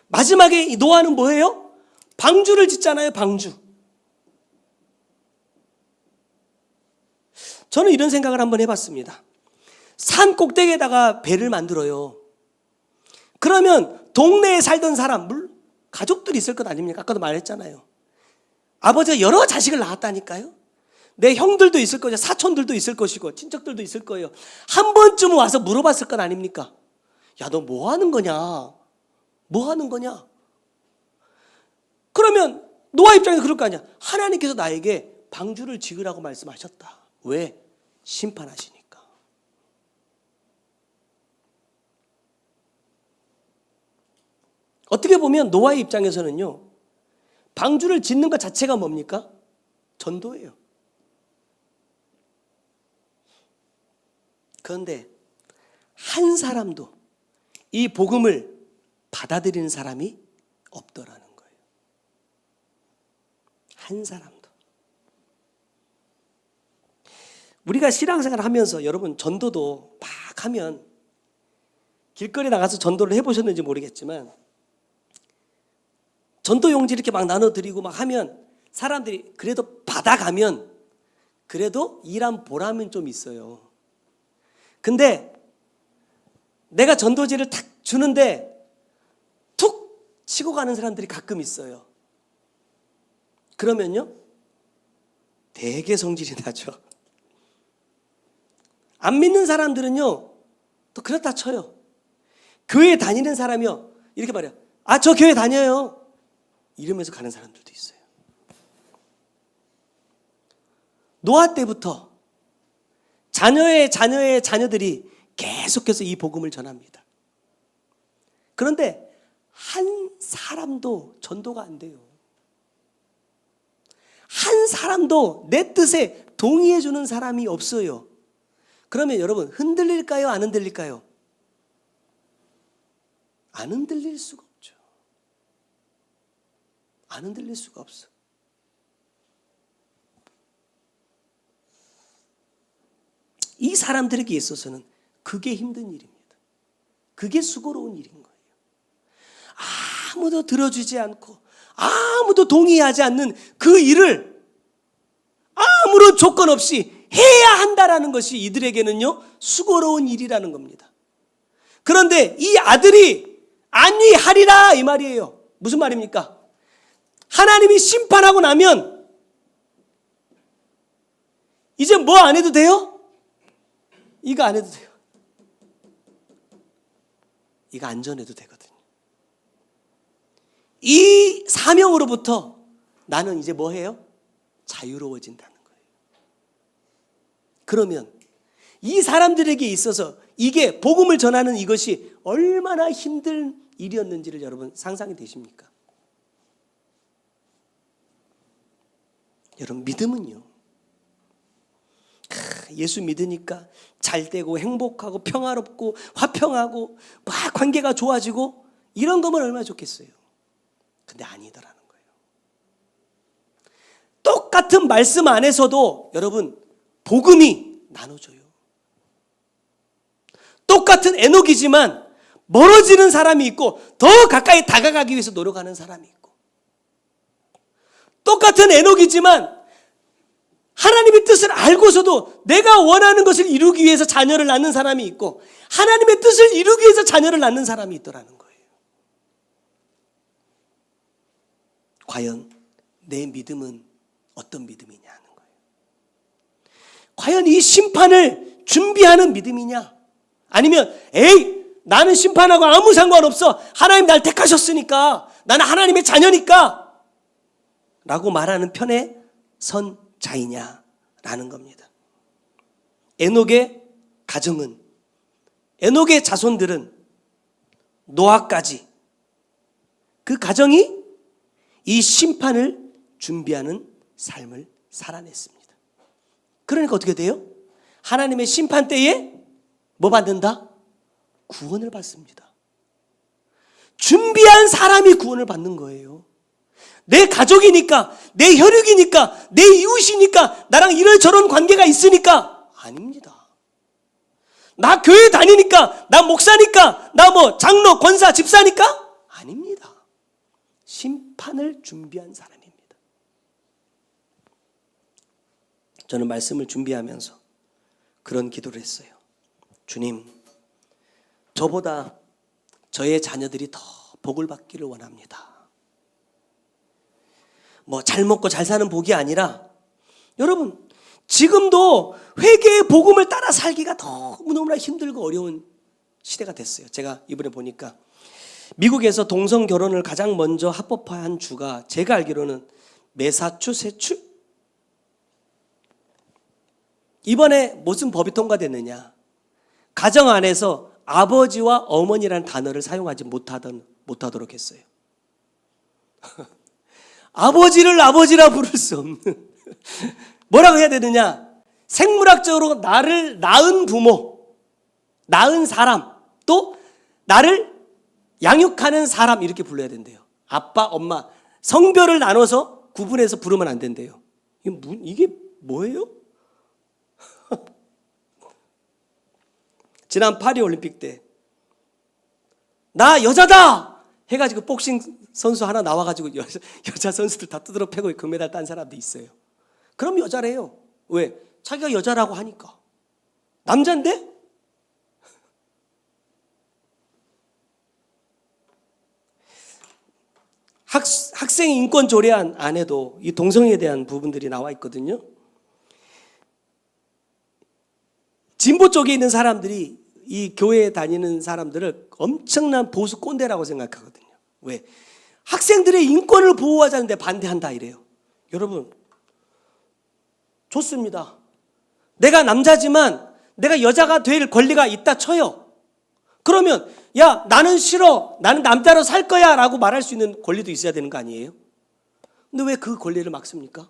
마지막에 이 노아는 뭐예요? 방주를 짓잖아요. 방주. 저는 이런 생각을 한번 해봤습니다. 산 꼭대기에다가 배를 만들어요. 그러면 동네에 살던 사람, 가족들이 있을 것 아닙니까? 아까도 말했잖아요. 아버지가 여러 자식을 낳았다니까요. 내 형들도 있을 거죠. 사촌들도 있을 것이고 친척들도 있을 거예요. 한 번쯤 와서 물어봤을 건 아닙니까? 야, 너 뭐 하는 거냐? 뭐 하는 거냐? 그러면 노아 입장에서 그럴 거 아니야. 하나님께서 나에게 방주를 지으라고 말씀하셨다. 왜? 심판하시니까. 어떻게 보면 노아의 입장에서는요, 방주를 짓는 것 자체가 뭡니까? 전도예요. 그런데 한 사람도 이 복음을 받아들이는 사람이 없더라는 거예요. 한 사람도. 우리가 신앙생활을 하면서 여러분, 전도도 막 하면, 길거리 나가서 전도를 해보셨는지 모르겠지만 전도 용지 이렇게 막 나눠드리고 막 하면 사람들이 그래도 받아가면 그래도 일한 보람은 좀 있어요. 근데 내가 전도지를 탁 주는데 툭 치고 가는 사람들이 가끔 있어요. 그러면요, 되게 성질이 나죠. 안 믿는 사람들은요, 또 그렇다 쳐요. 교회 다니는 사람이요, 이렇게 말해요. 아, 저 교회 다녀요. 이러면서 가는 사람들도 있어요. 노아 때부터 자녀의 자녀들이 계속해서 이 복음을 전합니다. 그런데 한 사람도 전도가 안 돼요. 한 사람도 내 뜻에 동의해 주는 사람이 없어요. 그러면 여러분, 흔들릴까요? 안 흔들릴까요? 안 흔들릴 수가 없죠. 안 흔들릴 수가 없어. 이 사람들에게 있어서는 그게 힘든 일입니다. 그게 수고로운 일인 거예요. 아무도 들어주지 않고 아무도 동의하지 않는 그 일을 아무런 조건 없이 해야 한다라는 것이 이들에게는요 수고로운 일이라는 겁니다. 그런데 이 아들이 안위하리라 이 말이에요. 무슨 말입니까? 하나님이 심판하고 나면 이제 뭐 안 해도 돼요? 이거 안 해도 돼요. 이거 안전해도 되거든요. 이 사명으로부터 나는 이제 뭐 해요? 자유로워진다는 거예요. 그러면 이 사람들에게 있어서 이게 복음을 전하는 이것이 얼마나 힘든 일이었는지를 여러분 상상이 되십니까? 여러분 믿음은요 예수 믿으니까 잘 되고 행복하고 평화롭고 화평하고 막 관계가 좋아지고 이런 거면 얼마나 좋겠어요. 근데 아니더라는 거예요. 똑같은 말씀 안에서도 여러분 복음이 나눠져요. 똑같은 에녹이지만 멀어지는 사람이 있고 더 가까이 다가가기 위해서 노력하는 사람이 있고, 똑같은 에녹이지만 하나님의 뜻을 알고서도 내가 원하는 것을 이루기 위해서 자녀를 낳는 사람이 있고 하나님의 뜻을 이루기 위해서 자녀를 낳는 사람이 있더라는 거예요. 과연 내 믿음은 어떤 믿음이냐 하는 거예요. 과연 이 심판을 준비하는 믿음이냐, 아니면 에이 나는 심판하고 아무 상관없어, 하나님 날 택하셨으니까 나는 하나님의 자녀니까 라고 말하는 편에 선 자이냐라는 겁니다. 에녹의 가정은, 에녹의 자손들은, 노아까지 그 가정이 이 심판을 준비하는 삶을 살아냈습니다. 그러니까 어떻게 돼요? 하나님의 심판 때에 뭐 받는다? 구원을 받습니다. 준비한 사람이 구원을 받는 거예요. 내 가족이니까, 내 혈육이니까, 내 이웃이니까, 나랑 이런저런 관계가 있으니까 아닙니다. 나 교회 다니니까, 나 목사니까, 나 뭐 장로, 권사, 집사니까 아닙니다. 심판을 준비한 사람입니다. 저는 말씀을 준비하면서 그런 기도를 했어요. 주님, 저보다 저의 자녀들이 더 복을 받기를 원합니다. 뭐 잘 먹고 잘 사는 복이 아니라, 여러분 지금도 회개의 복음을 따라 살기가 너무너무나 힘들고 어려운 시대가 됐어요. 제가 이번에 보니까 미국에서 동성 결혼을 가장 먼저 합법화한 주가 제가 알기로는 매사추세츠? 이번에 무슨 법이 통과됐느냐, 가정 안에서 아버지와 어머니라는 단어를 사용하지 못하도록 했어요. 아버지를 아버지라 부를 수 없는 뭐라고 해야 되느냐, 생물학적으로 나를 낳은 부모, 낳은 사람, 또 나를 양육하는 사람 이렇게 불러야 된대요. 아빠, 엄마, 성별을 나눠서 구분해서 부르면 안 된대요. 이게 뭐예요? 지난 파리 올림픽 때 나 여자다 해가지고 복싱 선수 하나 나와가지고 여자 선수들 다 두드러 패고 금메달 딴 사람도 있어요. 그럼 여자래요. 왜? 자기가 여자라고 하니까. 남잔데? 학생 인권 조례안 안에도 이 동성애에 대한 부분들이 나와 있거든요. 진보 쪽에 있는 사람들이 이 교회에 다니는 사람들을 엄청난 보수 꼰대라고 생각하거든요. 왜? 학생들의 인권을 보호하자는데 반대한다 이래요. 여러분, 좋습니다. 내가 남자지만 내가 여자가 될 권리가 있다 쳐요. 그러면 야 나는 싫어, 나는 남자로 살 거야 라고 말할 수 있는 권리도 있어야 되는 거 아니에요? 근데 왜 그 권리를 막습니까?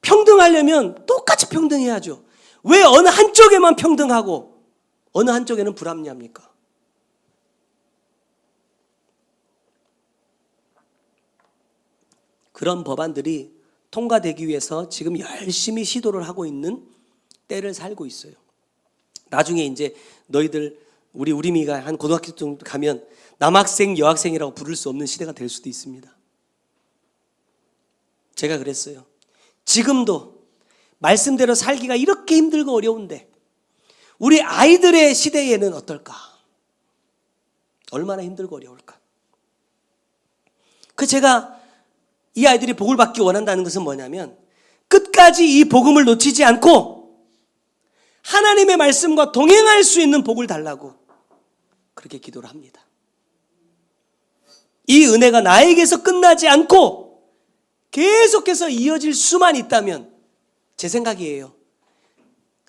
평등하려면 똑같이 평등해야죠. 왜 어느 한쪽에만 평등하고 어느 한쪽에는 불합리합니까? 그런 법안들이 통과되기 위해서 지금 열심히 시도를 하고 있는 때를 살고 있어요. 나중에 이제 너희들 우리 우리미가 한 고등학교 정도 가면 남학생, 여학생이라고 부를 수 없는 시대가 될 수도 있습니다. 제가 그랬어요. 지금도 말씀대로 살기가 이렇게 힘들고 어려운데 우리 아이들의 시대에는 어떨까? 얼마나 힘들고 어려울까? 제가 이 아이들이 복을 받기 원한다는 것은 뭐냐면 끝까지 이 복음을 놓치지 않고 하나님의 말씀과 동행할 수 있는 복을 달라고 그렇게 기도를 합니다. 이 은혜가 나에게서 끝나지 않고 계속해서 이어질 수만 있다면 제 생각이에요.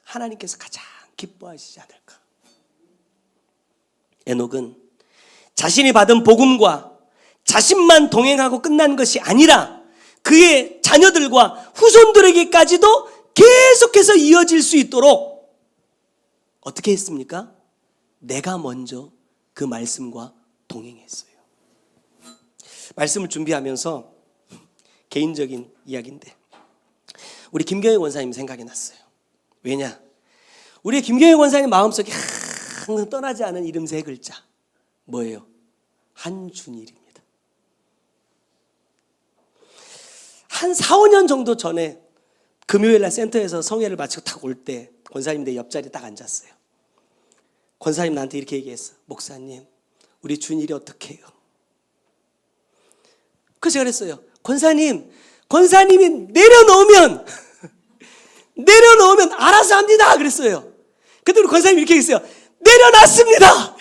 하나님께서 가장 기뻐하시지 않을까. 에녹은 자신이 받은 복음과 자신만 동행하고 끝난 것이 아니라 그의 자녀들과 후손들에게까지도 계속해서 이어질 수 있도록 어떻게 했습니까? 내가 먼저 그 말씀과 동행했어요. 말씀을 준비하면서 개인적인 이야기인데 우리 김경희 원사님 생각이 났어요. 왜냐? 우리 김경희 원사님 마음속에 항상 떠나지 않은 이름 세 글자 뭐예요? 한준일입니다. 한 4, 5년 정도 전에 금요일날 센터에서 성회를 마치고 딱 올 때 권사님 내 옆자리에 딱 앉았어요. 권사님 나한테 이렇게 얘기했어. 목사님 우리 준일이 어떻게 해요? 그래서 제가 그랬어요. 권사님이 내려놓으면 알아서 합니다 그랬어요. 근데 우리 권사님이 이렇게 했어요. 내려놨습니다.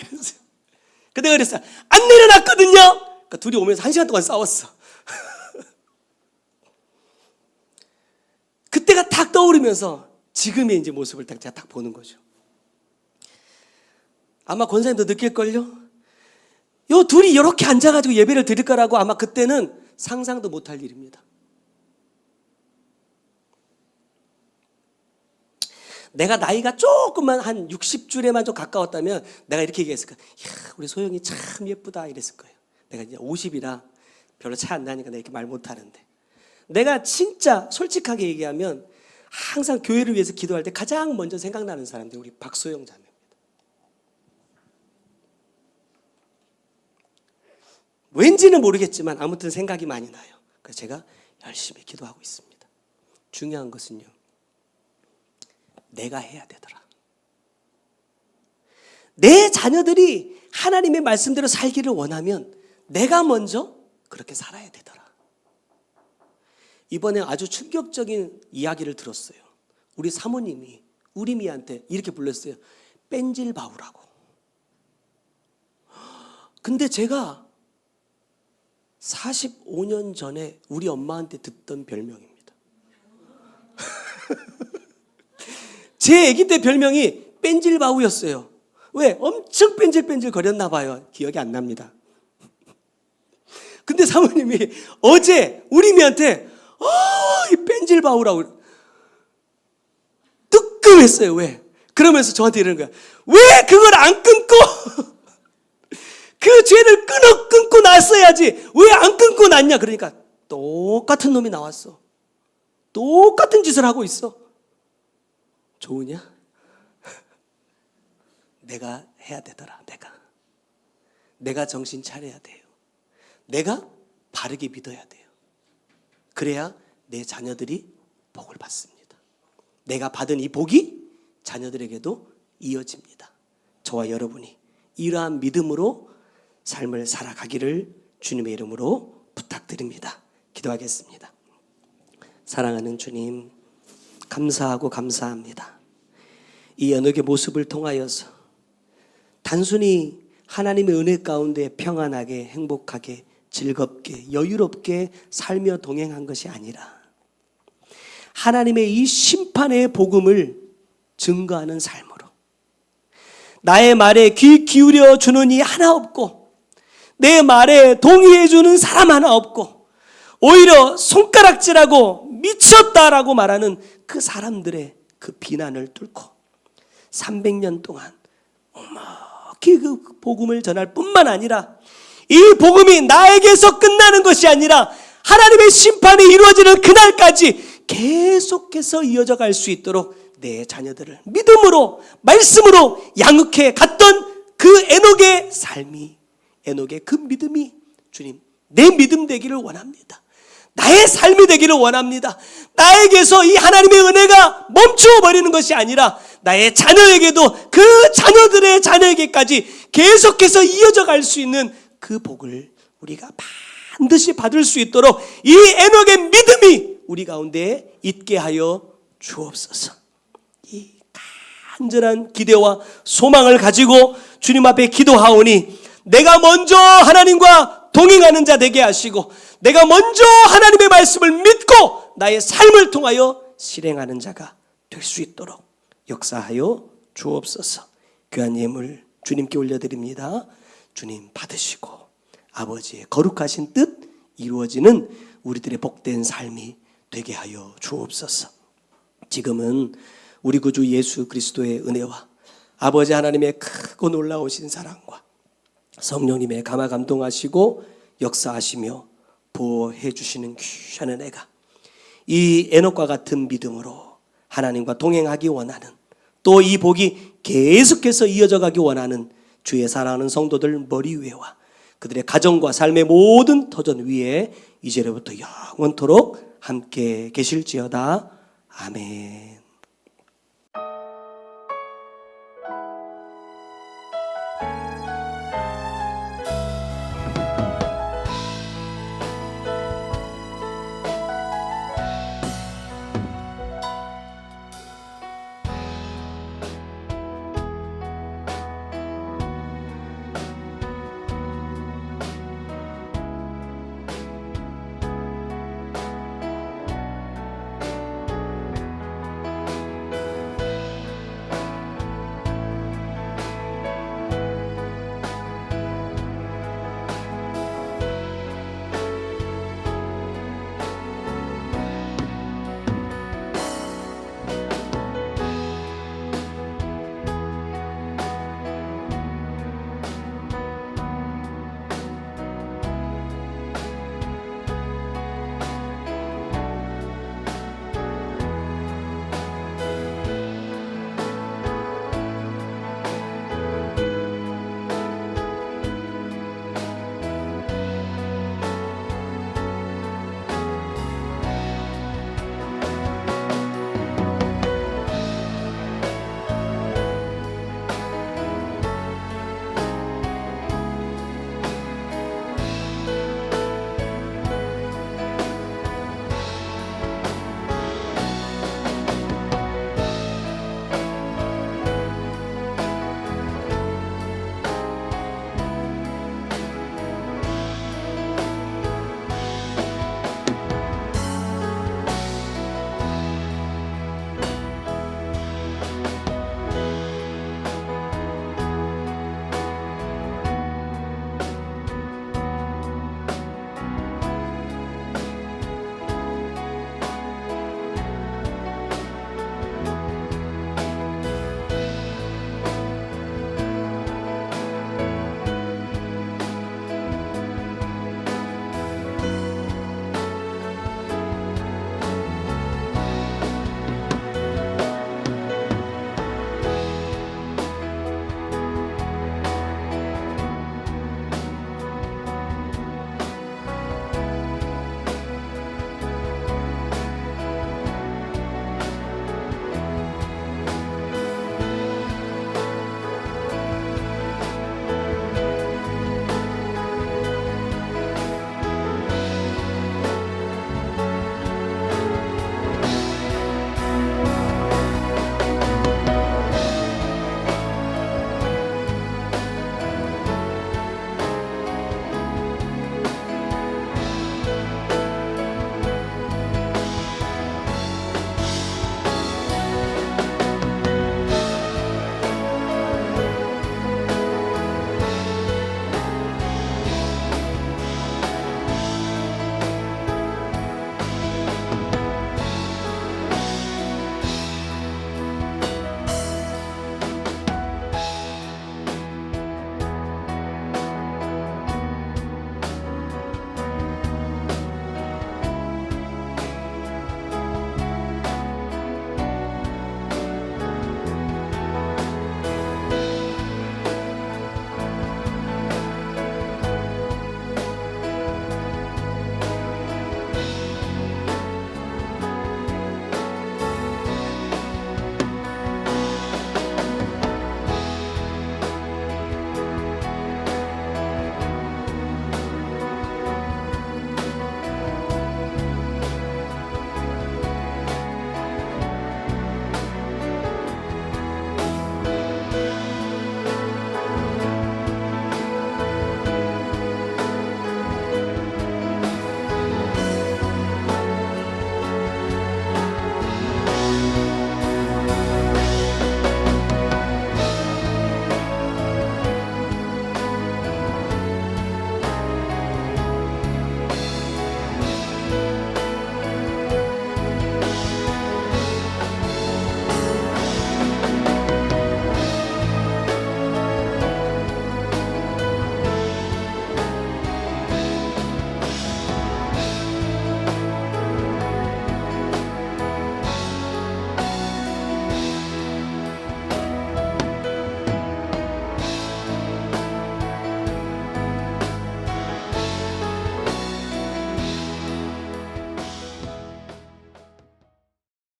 근데 내가 그랬어요. 안 내려놨거든요. 그러니까 둘이 오면서 1시간 동안 싸웠어. 그때가 딱 떠오르면서 지금의 이제 모습을 제가 딱 보는 거죠. 아마 권사님도 느낄걸요? 요 둘이 이렇게 앉아가지고 예배를 드릴 거라고 아마 그때는 상상도 못할 일입니다. 내가 나이가 조금만 한 60줄에만 좀 가까웠다면 내가 이렇게 얘기했을 거야. 이야, 우리 소영이 참 예쁘다 이랬을 거예요. 내가 이제 50이라 별로 차이 안 나니까 내가 이렇게 말 못하는데 내가 진짜 솔직하게 얘기하면 항상 교회를 위해서 기도할 때 가장 먼저 생각나는 사람들이 우리 박소영 자매입니다. 왠지는 모르겠지만 아무튼 생각이 많이 나요. 그래서 제가 열심히 기도하고 있습니다. 중요한 것은요. 내가 해야 되더라. 내 자녀들이 하나님의 말씀대로 살기를 원하면 내가 먼저 그렇게 살아야 되더라. 이번에 아주 충격적인 이야기를 들었어요. 우리 사모님이 우리미한테 이렇게 불렀어요. 뺀질바우라고. 근데 제가 45년 전에 우리 엄마한테 듣던 별명입니다. 제 아기 때 별명이 뺀질바우였어요. 왜? 엄청 뺀질뺀질 거렸나 봐요. 기억이 안 납니다. 근데 사모님이 어제 우리미한테 이 뺀질바우라고 뜨끔했어요. 왜? 그러면서 저한테 이러는 거야. 왜 그걸 안 끊고 그 죄를 끊고 났어야지 왜 안 끊고 났냐. 그러니까 똑같은 놈이 나왔어. 똑같은 짓을 하고 있어. 좋으냐? 내가 해야 되더라. 내가 정신 차려야 돼요. 내가 바르게 믿어야 돼요. 그래야 내 자녀들이 복을 받습니다. 내가 받은 이 복이 자녀들에게도 이어집니다. 저와 여러분이 이러한 믿음으로 삶을 살아가기를 주님의 이름으로 부탁드립니다. 기도하겠습니다. 사랑하는 주님, 감사하고 감사합니다. 이 연옥의 모습을 통하여서 단순히 하나님의 은혜 가운데 평안하게 행복하게 즐겁게 여유롭게 살며 동행한 것이 아니라 하나님의 이 심판의 복음을 증거하는 삶으로 나의 말에 귀 기울여 주는 이 하나 없고 내 말에 동의해 주는 사람 하나 없고 오히려 손가락질하고 미쳤다라고 말하는 그 사람들의 그 비난을 뚫고 300년 동안 묵묵히 그 복음을 전할 뿐만 아니라 이 복음이 나에게서 끝나는 것이 아니라 하나님의 심판이 이루어지는 그날까지 계속해서 이어져 갈 수 있도록 내 자녀들을 믿음으로 말씀으로 양육해 갔던 그 에녹의 삶이, 에녹의 그 믿음이 주님 내 믿음 되기를 원합니다. 나의 삶이 되기를 원합니다. 나에게서 이 하나님의 은혜가 멈추어 버리는 것이 아니라 나의 자녀에게도 그 자녀들의 자녀에게까지 계속해서 이어져 갈 수 있는 그 복을 우리가 반드시 받을 수 있도록 이 에녹의 믿음이 우리 가운데 있게 하여 주옵소서. 이 간절한 기대와 소망을 가지고 주님 앞에 기도하오니 내가 먼저 하나님과 동행하는 자 되게 하시고 내가 먼저 하나님의 말씀을 믿고 나의 삶을 통하여 실행하는 자가 될 수 있도록 역사하여 주옵소서. 귀한 예물 주님께 올려드립니다. 주님 받으시고 아버지의 거룩하신 뜻 이루어지는 우리들의 복된 삶이 되게 하여 주옵소서. 지금은 우리 구주 예수 그리스도의 은혜와 아버지 하나님의 크고 놀라우신 사랑과 성령님의 감화 감동하시고 역사하시며 보호해 주시는 귀한 은혜가 이 에녹과 같은 믿음으로 하나님과 동행하기 원하는, 또 이 복이 계속해서 이어져 가기 원하는 주의 사랑하는 성도들 머리 위에와 그들의 가정과 삶의 모든 터전 위에 이제로부터 영원토록 함께 계실지어다. 아멘.